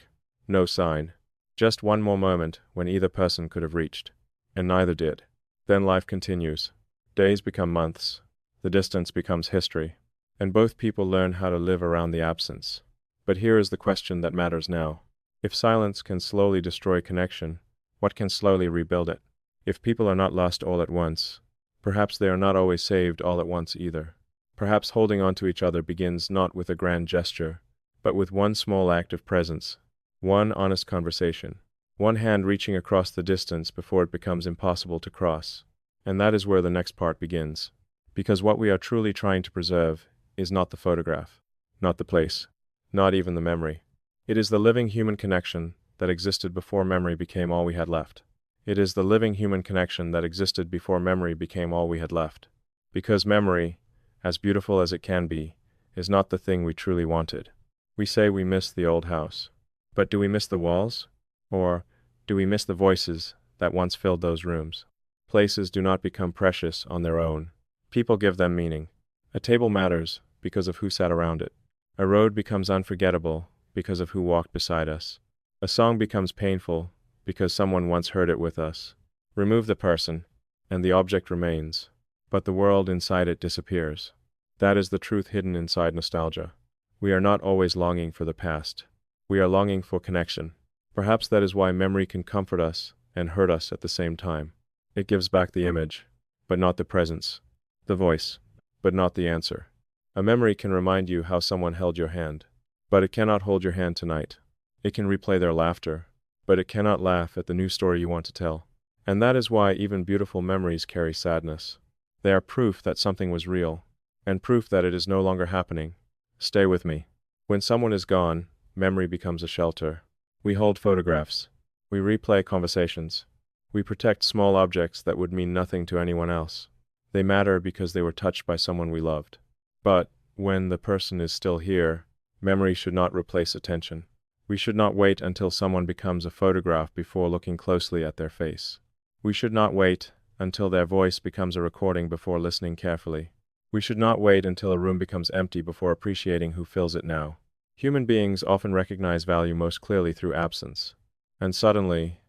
no sign, just one more moment when either person could have reached, and neither did. Then life continues. Days become months, the distance becomes history, and both people learn how to live around the absence. But here is the question that matters now. If silence can slowly destroy connection, what can slowly rebuild it? If people are not lost all at once, perhaps they are not always saved all at once either. Perhaps holding on to each other begins not with a grand gesture, but with one small act of presence, one honest conversation, one hand reaching across the distance before it becomes impossible to cross. And that is where the next part begins. Because what we are truly trying to preserve is not the photograph, not the place, not even the memory. It is the living human connection that existed before memory became all we had left. It is the living human connection that existed before memory became all we had left. Because memory, as beautiful as it can be, is not the thing we truly wanted. We say we miss the old house. But do we miss the walls? Or do we miss the voices that once filled those rooms? Places do not become precious on their own. People give them meaning. A table matters because of who sat around it. A road becomes unforgettable because of who walked beside us. A song becomes painful because someone once heard it with us. Remove the person, and the object remains, but the world inside it disappears. That is the truth hidden inside nostalgia. We are not always longing for the past. We are longing for connection. Perhaps that is why memory can comfort us and hurt us at the same time. It gives back the image, but not the presence. The voice, but not the answer. A memory can remind you how someone held your hand, but it cannot hold your hand tonight. It can replay their laughter, but it cannot laugh at the new story you want to tell. And that is why even beautiful memories carry sadness. They are proof that something was real, and proof that it is no longer happening. Stay with me. When someone is gone, memory becomes a shelter. We hold photographs. We replay conversations. We protect small objects that would mean nothing to anyone else. They matter because they were touched by someone we loved. But when the person is still here, memory should not replace attention. We should not wait until someone becomes a photograph before looking closely at their face. We should not wait until their voice becomes a recording before listening carefully. We should not wait until a room becomes empty before appreciating who fills it now. Human beings often recognize value most clearly through absence. And suddenly,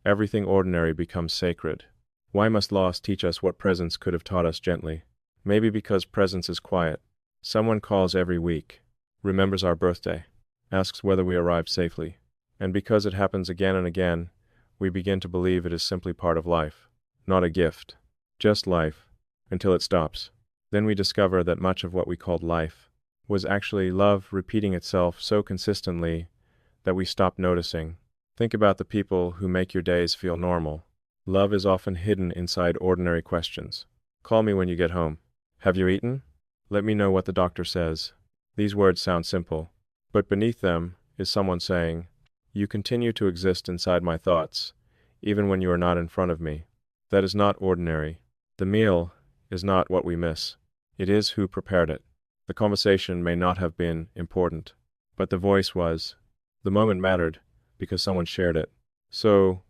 everything ordinary becomes sacred. Why must loss teach us what presence could have taught us gently? Maybe because presence is quiet. Someone calls every week, remembers our birthday, asks whether we arrived safely. And because it happens again and again, we begin to believe it is simply part of life. Not a gift, just life, until it stops. Then we discover that much of what we called life was actually love repeating itself so consistently that we stop noticing. Think about the people who make your days feel normal. Love is often hidden inside ordinary questions. Call me when you get home. Have you eaten? Let me know what the doctor says. These words sound simple, but beneath them is someone saying, "You continue to exist inside my thoughts, even when you are not in front of me." That is not ordinary. The meal is not what we miss. It is who prepared it. The conversation may not have been important, but the voice was. The moment mattered because someone shared it. So,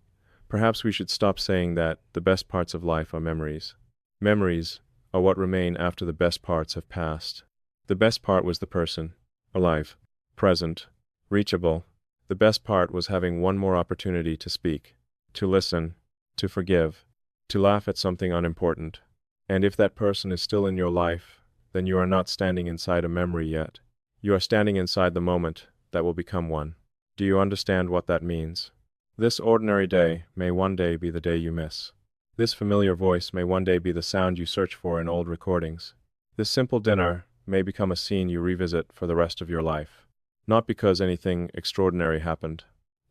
perhaps we should stop saying that the best parts of life are memories. Memories are what remain after the best parts have passed. The best part was the person, alive, present, reachable. The best part was having one more opportunity to speak, to listen, to forgive, to laugh at something unimportant. And if that person is still in your life, then you are not standing inside a memory yet. You are standing inside the moment that will become one. Do you understand what that means? This ordinary day may one day be the day you miss. This familiar voice may one day be the sound you search for in old recordings. This simple dinner may become a scene you revisit for the rest of your life. Not because anything extraordinary happened,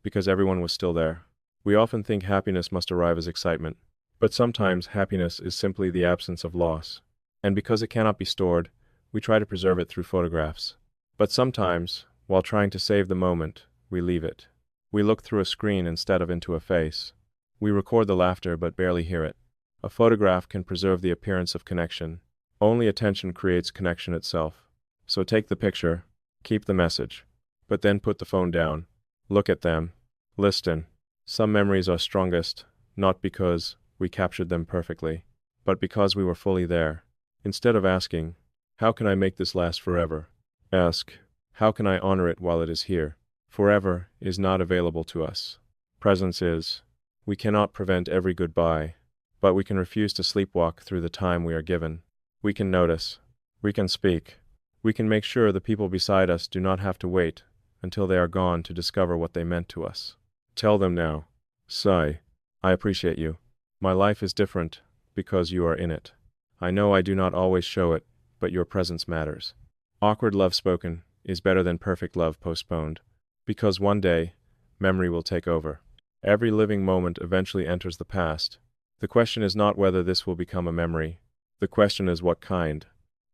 because everyone was still there. We often think happiness must arrive as excitement, but sometimes happiness is simply the absence of loss. And because it cannot be stored, we try to preserve it through photographs. But sometimes, while trying to save the moment, we leave it. We look through a screen instead of into a face. We record the laughter but barely hear it. A photograph can preserve the appearance of connection. Only attention creates connection itself. So take the picture, keep the message, but then put the phone down. Look at them. Listen. Some memories are strongest, not because we captured them perfectly, but because we were fully there. Instead of asking, "How can I make this last forever?" ask, "How can I honor it while it is here?" Forever is not available to us. Presence is. We cannot prevent every goodbye, but we can refuse to sleepwalk through the time we are given. We can notice. We can speak. We can make sure the people beside us do not have to wait until they are gone to discover what they meant to us. Tell them now. Say, "I appreciate you. My life is different because you are in it. I know I do not always show it, but your presence matters." Awkward love spoken is better than perfect love postponed, because one day, memory will take over. Every living moment eventually enters the past. The question is not whether this will become a memory. The question is what kind.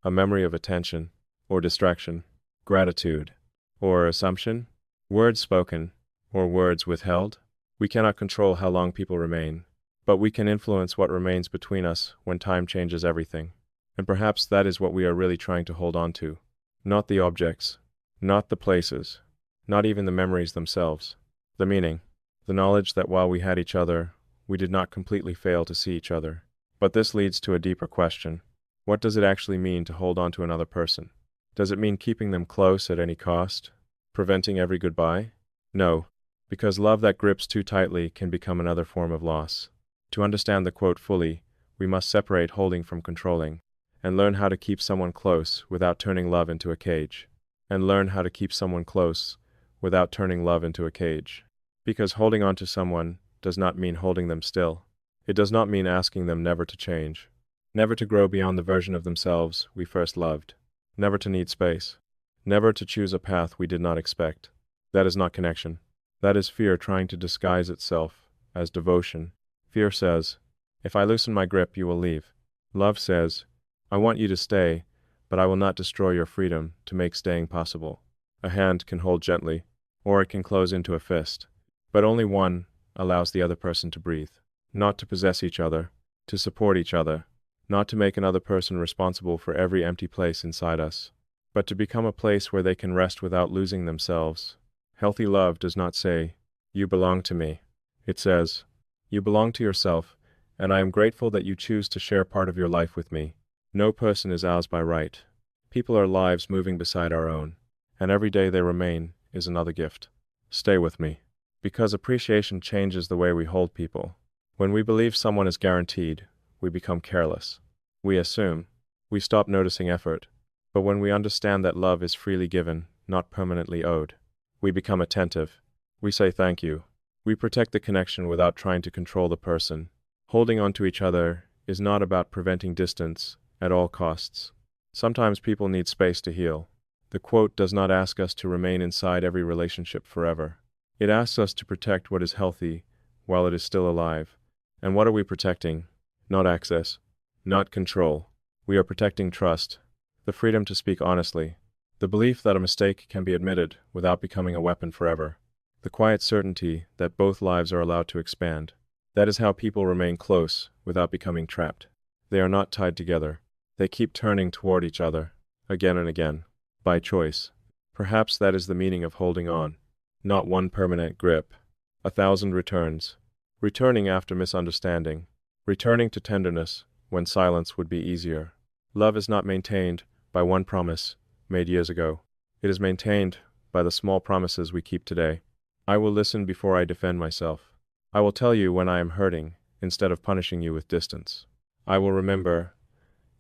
A memory of attention, or distraction, gratitude, or assumption, words spoken, or words withheld. We cannot control how long people remain, but we can influence what remains between us when time changes everything. And perhaps that is what we are really trying to hold on to. Not the objects, not the places, not even the memories themselves. The meaning, the knowledge that while we had each other, we did not completely fail to see each other. But this leads to a deeper question. What does it actually mean to hold on to another person? Does it mean keeping them close at any cost? Preventing every goodbye? No, because love that grips too tightly can become another form of loss. To understand the quote fully, we must separate holding from controlling, and learn how to keep someone close without turning love into a cage. And learn how to keep someone close without turning love into a cage. Because holding on to someone does not mean holding them still. It does not mean asking them never to change, never to grow beyond the version of themselves we first loved, never to need space, never to choose a path we did not expect. That is not connection. That is fear trying to disguise itself as devotion. Fear says, "If I loosen my grip, you will leave." Love says, "I want you to stay, but I will not destroy your freedom to make staying possible." A hand can hold gently, or it can close into a fist, but only one allows the other person to breathe. Not to possess each other, to support each other, not to make another person responsible for every empty place inside us, but to become a place where they can rest without losing themselves. Healthy love does not say, "You belong to me." It says, "You belong to yourself, and I am grateful that you choose to share part of your life with me." No person is ours by right. People are lives moving beside our own, and every day they remain is another gift. Stay with me. Because appreciation changes the way we hold people. When we believe someone is guaranteed, we become careless. We assume. We stop noticing effort. But when we understand that love is freely given, not permanently owed, we become attentive. We say thank you. We protect the connection without trying to control the person. Holding on to each other is not about preventing distance at all costs. Sometimes people need space to heal. The quote does not ask us to remain inside every relationship forever. It asks us to protect what is healthy while it is still alive. And what are we protecting? Not access, not control. We are protecting trust, the freedom to speak honestly, The belief that a mistake can be admitted without becoming a weapon forever. The quiet certainty that both lives are allowed to expand. That is how people remain close without becoming trapped. They are not tied together. They keep turning toward each other, again and again, by choice. Perhaps that is the meaning of holding on. Not one permanent grip. 1,000 returns. Returning after misunderstanding. Returning to tenderness when silence would be easier. Love is not maintained by one promise made years ago. It is maintained by the small promises we keep today. I will listen before I defend myself. I will tell you when I am hurting instead of punishing you with distance. I will remember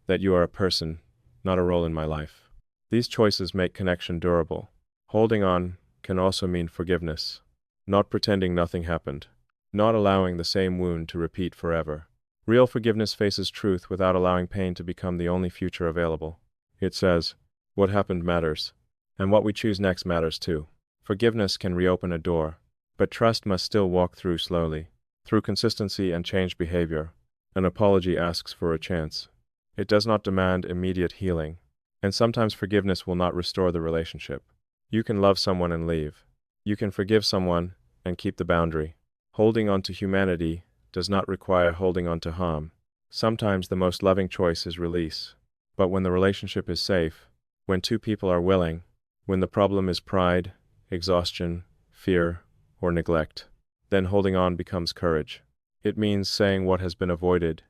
that you are a person, not a role in my life. These choices make connection durable. Holding on can also mean forgiveness. Not pretending nothing happened. Not allowing the same wound to repeat forever. Real forgiveness faces truth without allowing pain to become the only future available. It says, what happened matters, and what we choose next matters too. Forgiveness can reopen a door, but trust must still walk through slowly. Through consistency and changed behavior, an apology asks for a chance. It does not demand immediate healing, and sometimes forgiveness will not restore the relationship. You can love someone and leave. You can forgive someone and keep the boundary. Holding on to humanity does not require holding on to harm. Sometimes the most loving choice is release. But when the relationship is safe, when two people are willing, when the problem is pride, exhaustion, fear, or neglect, then holding on becomes courage. It means saying what has been avoided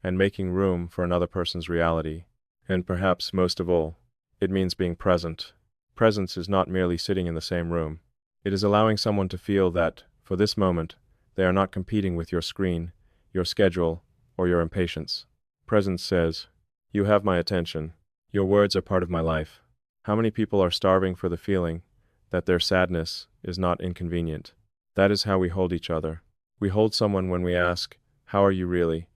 and making room for another person's reality. And perhaps most of all, it means being present. Presence is not merely sitting in the same room. It is allowing someone to feel that, for this moment, they are not competing with your screen, your schedule, or your impatience. Presence says, you have my attention. Your words are part of my life. How many people are starving for the feeling that their sadness is not inconvenient? That is how we hold each other. We hold someone when we ask, how are you really?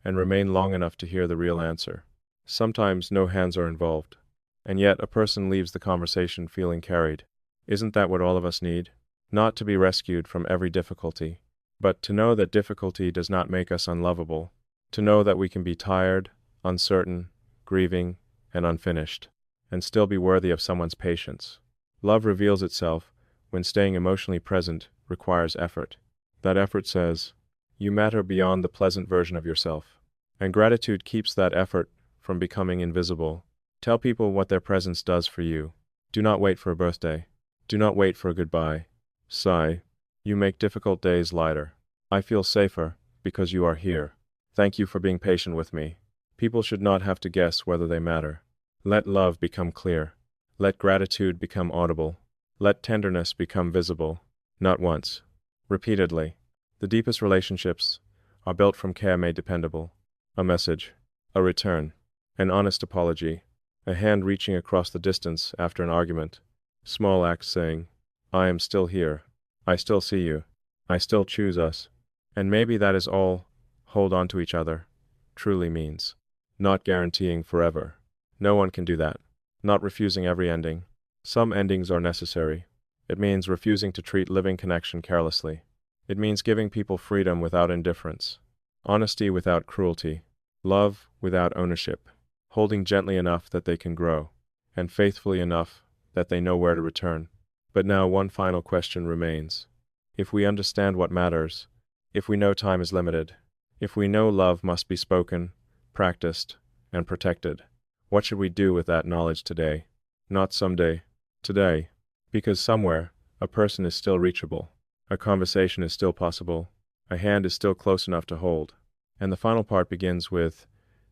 And remain long enough to hear the real answer. Sometimes no hands are involved, and yet a person leaves the conversation feeling carried. Isn't that what all of us need? Not to be rescued from every difficulty, but to know that difficulty does not make us unlovable. To know that we can be tired, uncertain, grieving, and unfinished, and still be worthy of someone's patience. Love reveals itself when staying emotionally present requires effort. That effort says, you matter beyond the pleasant version of yourself. And gratitude keeps that effort from becoming invisible. Tell people what their presence does for you. Do not wait for a birthday. Do not wait for a goodbye. Sigh. You make difficult days lighter. I feel safer because you are here. Thank you for being patient with me. People should not have to guess whether they matter. Let love become clear. Let gratitude become audible. Let tenderness become visible. Not once. Repeatedly. The deepest relationships are built from care made dependable. A message. A return. An honest apology. A hand reaching across the distance after an argument. Small acts saying, I am still here. I still see you. I still choose us. And maybe that is all hold on to each other truly means. Not guaranteeing forever. No one can do that. Not refusing every ending. Some endings are necessary. It means refusing to treat living connection carelessly. It means giving people freedom without indifference. Honesty without cruelty. Love without ownership. Holding gently enough that they can grow. And faithfully enough that they know where to return. But now one final question remains. If we understand what matters, if we know time is limited, if we know love must be spoken, practiced, and protected, what should we do with that knowledge today? Not someday. Today. Because somewhere, a person is still reachable. A conversation is still possible. A hand is still close enough to hold. And the final part begins with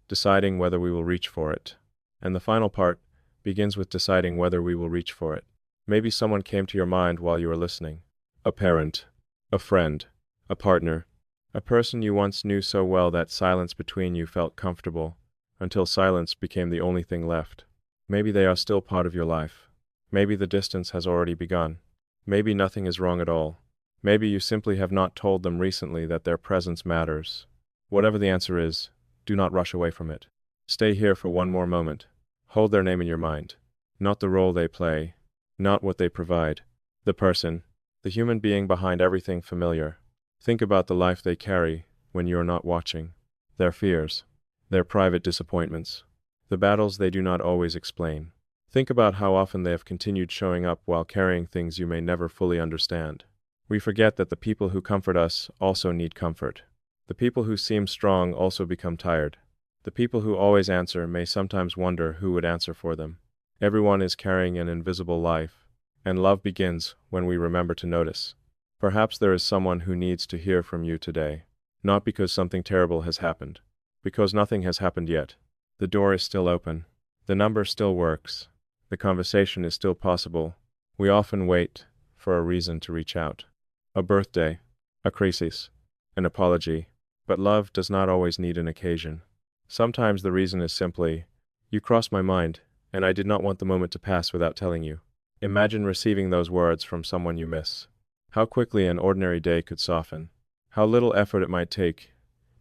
deciding whether we will reach for it. And the final part begins with deciding whether we will reach for it. Maybe someone came to your mind while you were listening. A parent, a friend, a partner, a person you once knew so well that silence between you felt comfortable, until silence became the only thing left. Maybe they are still part of your life. Maybe the distance has already begun. Maybe nothing is wrong at all. Maybe you simply have not told them recently that their presence matters. Whatever the answer is, do not rush away from it. Stay here for one more moment. Hold their name in your mind. Not the role they play, not what they provide. The person, the human being behind everything familiar. Think about the life they carry when you are not watching. Their fears, their private disappointments, the battles they do not always explain. Think about how often they have continued showing up while carrying things you may never fully understand. We forget that the people who comfort us also need comfort. The people who seem strong also become tired. The people who always answer may sometimes wonder who would answer for them. Everyone is carrying an invisible life, and love begins when we remember to notice. Perhaps there is someone who needs to hear from you today, not because something terrible has happened, because nothing has happened yet. The door is still open. The number still works. The conversation is still possible. We often wait for a reason to reach out. A birthday, a crisis, an apology. But love does not always need an occasion. Sometimes the reason is simply, you crossed my mind, and I did not want the moment to pass without telling you. Imagine receiving those words from someone you miss. How quickly an ordinary day could soften. How little effort it might take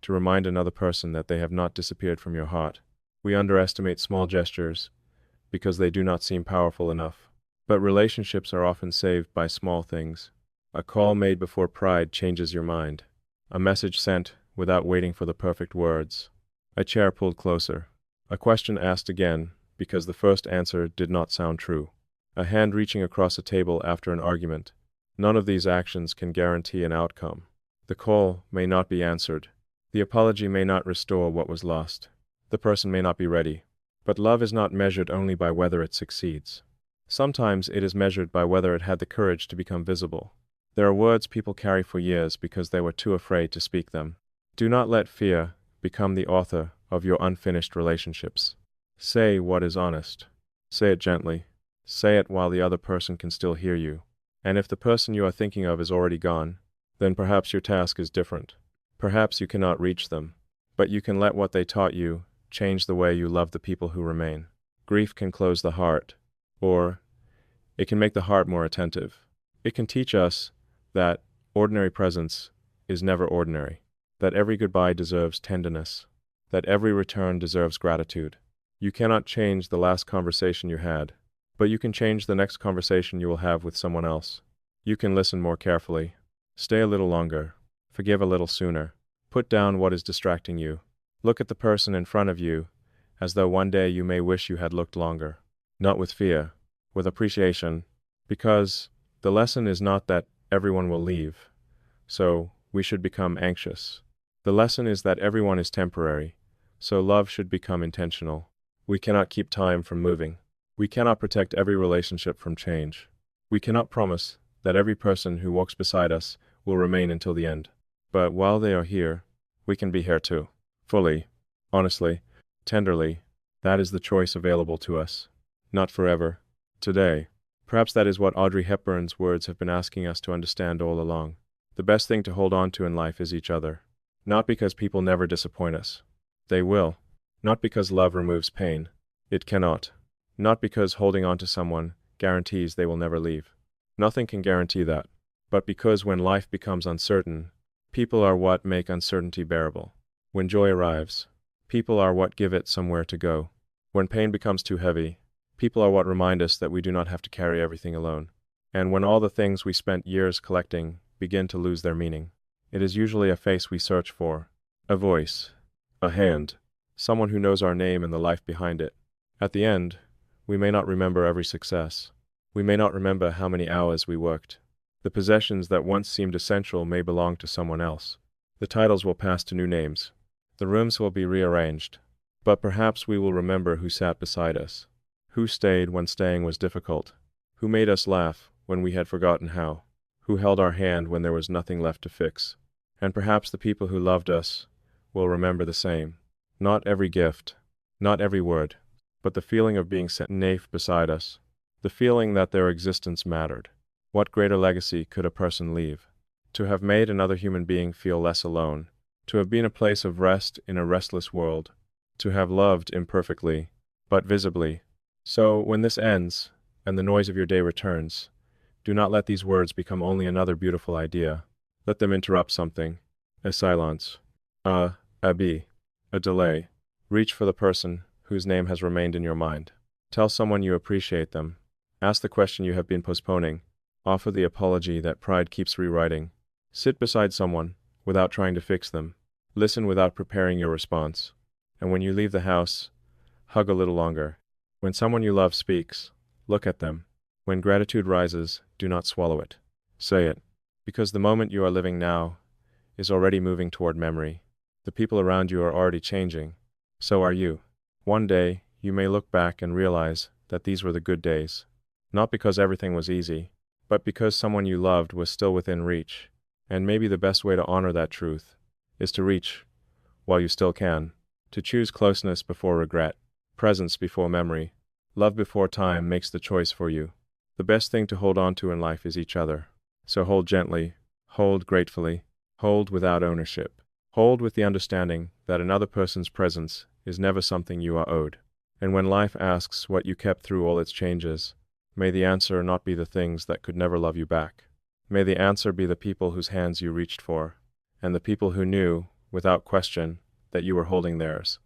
to remind another person that they have not disappeared from your heart. We underestimate small gestures because they do not seem powerful enough. But relationships are often saved by small things. A call made before pride changes your mind. A message sent without waiting for the perfect words. A chair pulled closer. A question asked again because the first answer did not sound true. A hand reaching across a table after an argument. None of these actions can guarantee an outcome. The call may not be answered. The apology may not restore what was lost. The person may not be ready. But love is not measured only by whether it succeeds. Sometimes it is measured by whether it had the courage to become visible. There are words people carry for years because they were too afraid to speak them. Do not let fear become the author of your unfinished relationships. Say what is honest. Say it gently. Say it while the other person can still hear you. And if the person you are thinking of is already gone, then perhaps your task is different. Perhaps you cannot reach them, but you can let what they taught you change the way you love the people who remain. Grief can close the heart, or it can make the heart more attentive. It can teach us that ordinary presence is never ordinary, that every goodbye deserves tenderness, that every return deserves gratitude. You cannot change the last conversation you had, but you can change the next conversation you will have with someone else. You can listen more carefully, stay a little longer, forgive a little sooner, put down what is distracting you. Look at the person in front of you as though one day you may wish you had looked longer. Not with fear, with appreciation, because the lesson is not that everyone will leave, so we should become anxious. The lesson is that everyone is temporary, so love should become intentional. We cannot keep time from moving. We cannot protect every relationship from change. We cannot promise that every person who walks beside us will remain until the end. But while they are here, we can be here too. Fully, honestly, tenderly. That is the choice available to us. Not forever. Today. Perhaps that is what Audrey Hepburn's words have been asking us to understand all along. The best thing to hold on to in life is each other. Not because people never disappoint us. They will. Not because love removes pain. It cannot. Not because holding on to someone guarantees they will never leave. Nothing can guarantee that. But because when life becomes uncertain, people are what make uncertainty bearable. When joy arrives, people are what give it somewhere to go. When pain becomes too heavy, people are what remind us that we do not have to carry everything alone. And when all the things we spent years collecting begin to lose their meaning, it is usually a face we search for, a voice, a hand, someone who knows our name and the life behind it. At the end, we may not remember every success. We may not remember how many hours we worked. The possessions that once seemed essential may belong to someone else. The titles will pass to new names. The rooms will be rearranged. But perhaps we will remember who sat beside us, who stayed when staying was difficult, who made us laugh when we had forgotten how, who held our hand when there was nothing left to fix. And perhaps the people who loved us will remember the same. Not every gift, not every word, but the feeling of being safe beside us, the feeling that their existence mattered. What greater legacy could a person leave? To have made another human being feel less alone, to have been a place of rest in a restless world, to have loved imperfectly, but visibly. So, when this ends, and the noise of your day returns, do not let these words become only another beautiful idea. Let them interrupt something. A silence. A bee. A delay. Reach for the person whose name has remained in your mind. Tell someone you appreciate them. Ask the question you have been postponing. Offer the apology that pride keeps rewriting. Sit beside someone without trying to fix them. Listen without preparing your response. And when you leave the house, hug a little longer. When someone you love speaks, look at them. When gratitude rises, do not swallow it. Say it. Because the moment you are living now is already moving toward memory. The people around you are already changing. So are you. One day, you may look back and realize that these were the good days. Not because everything was easy, but because someone you loved was still within reach. And maybe the best way to honor that truth is to reach while you still can. To choose closeness before regret, presence before memory, love before time makes the choice for you. The best thing to hold on to in life is each other. So hold gently, hold gratefully, hold without ownership. Hold with the understanding that another person's presence is never something you are owed. And when life asks what you kept through all its changes, may the answer not be the things that could never love you back. May the answer be the people whose hands you reached for, and the people who knew, without question, that you were holding theirs.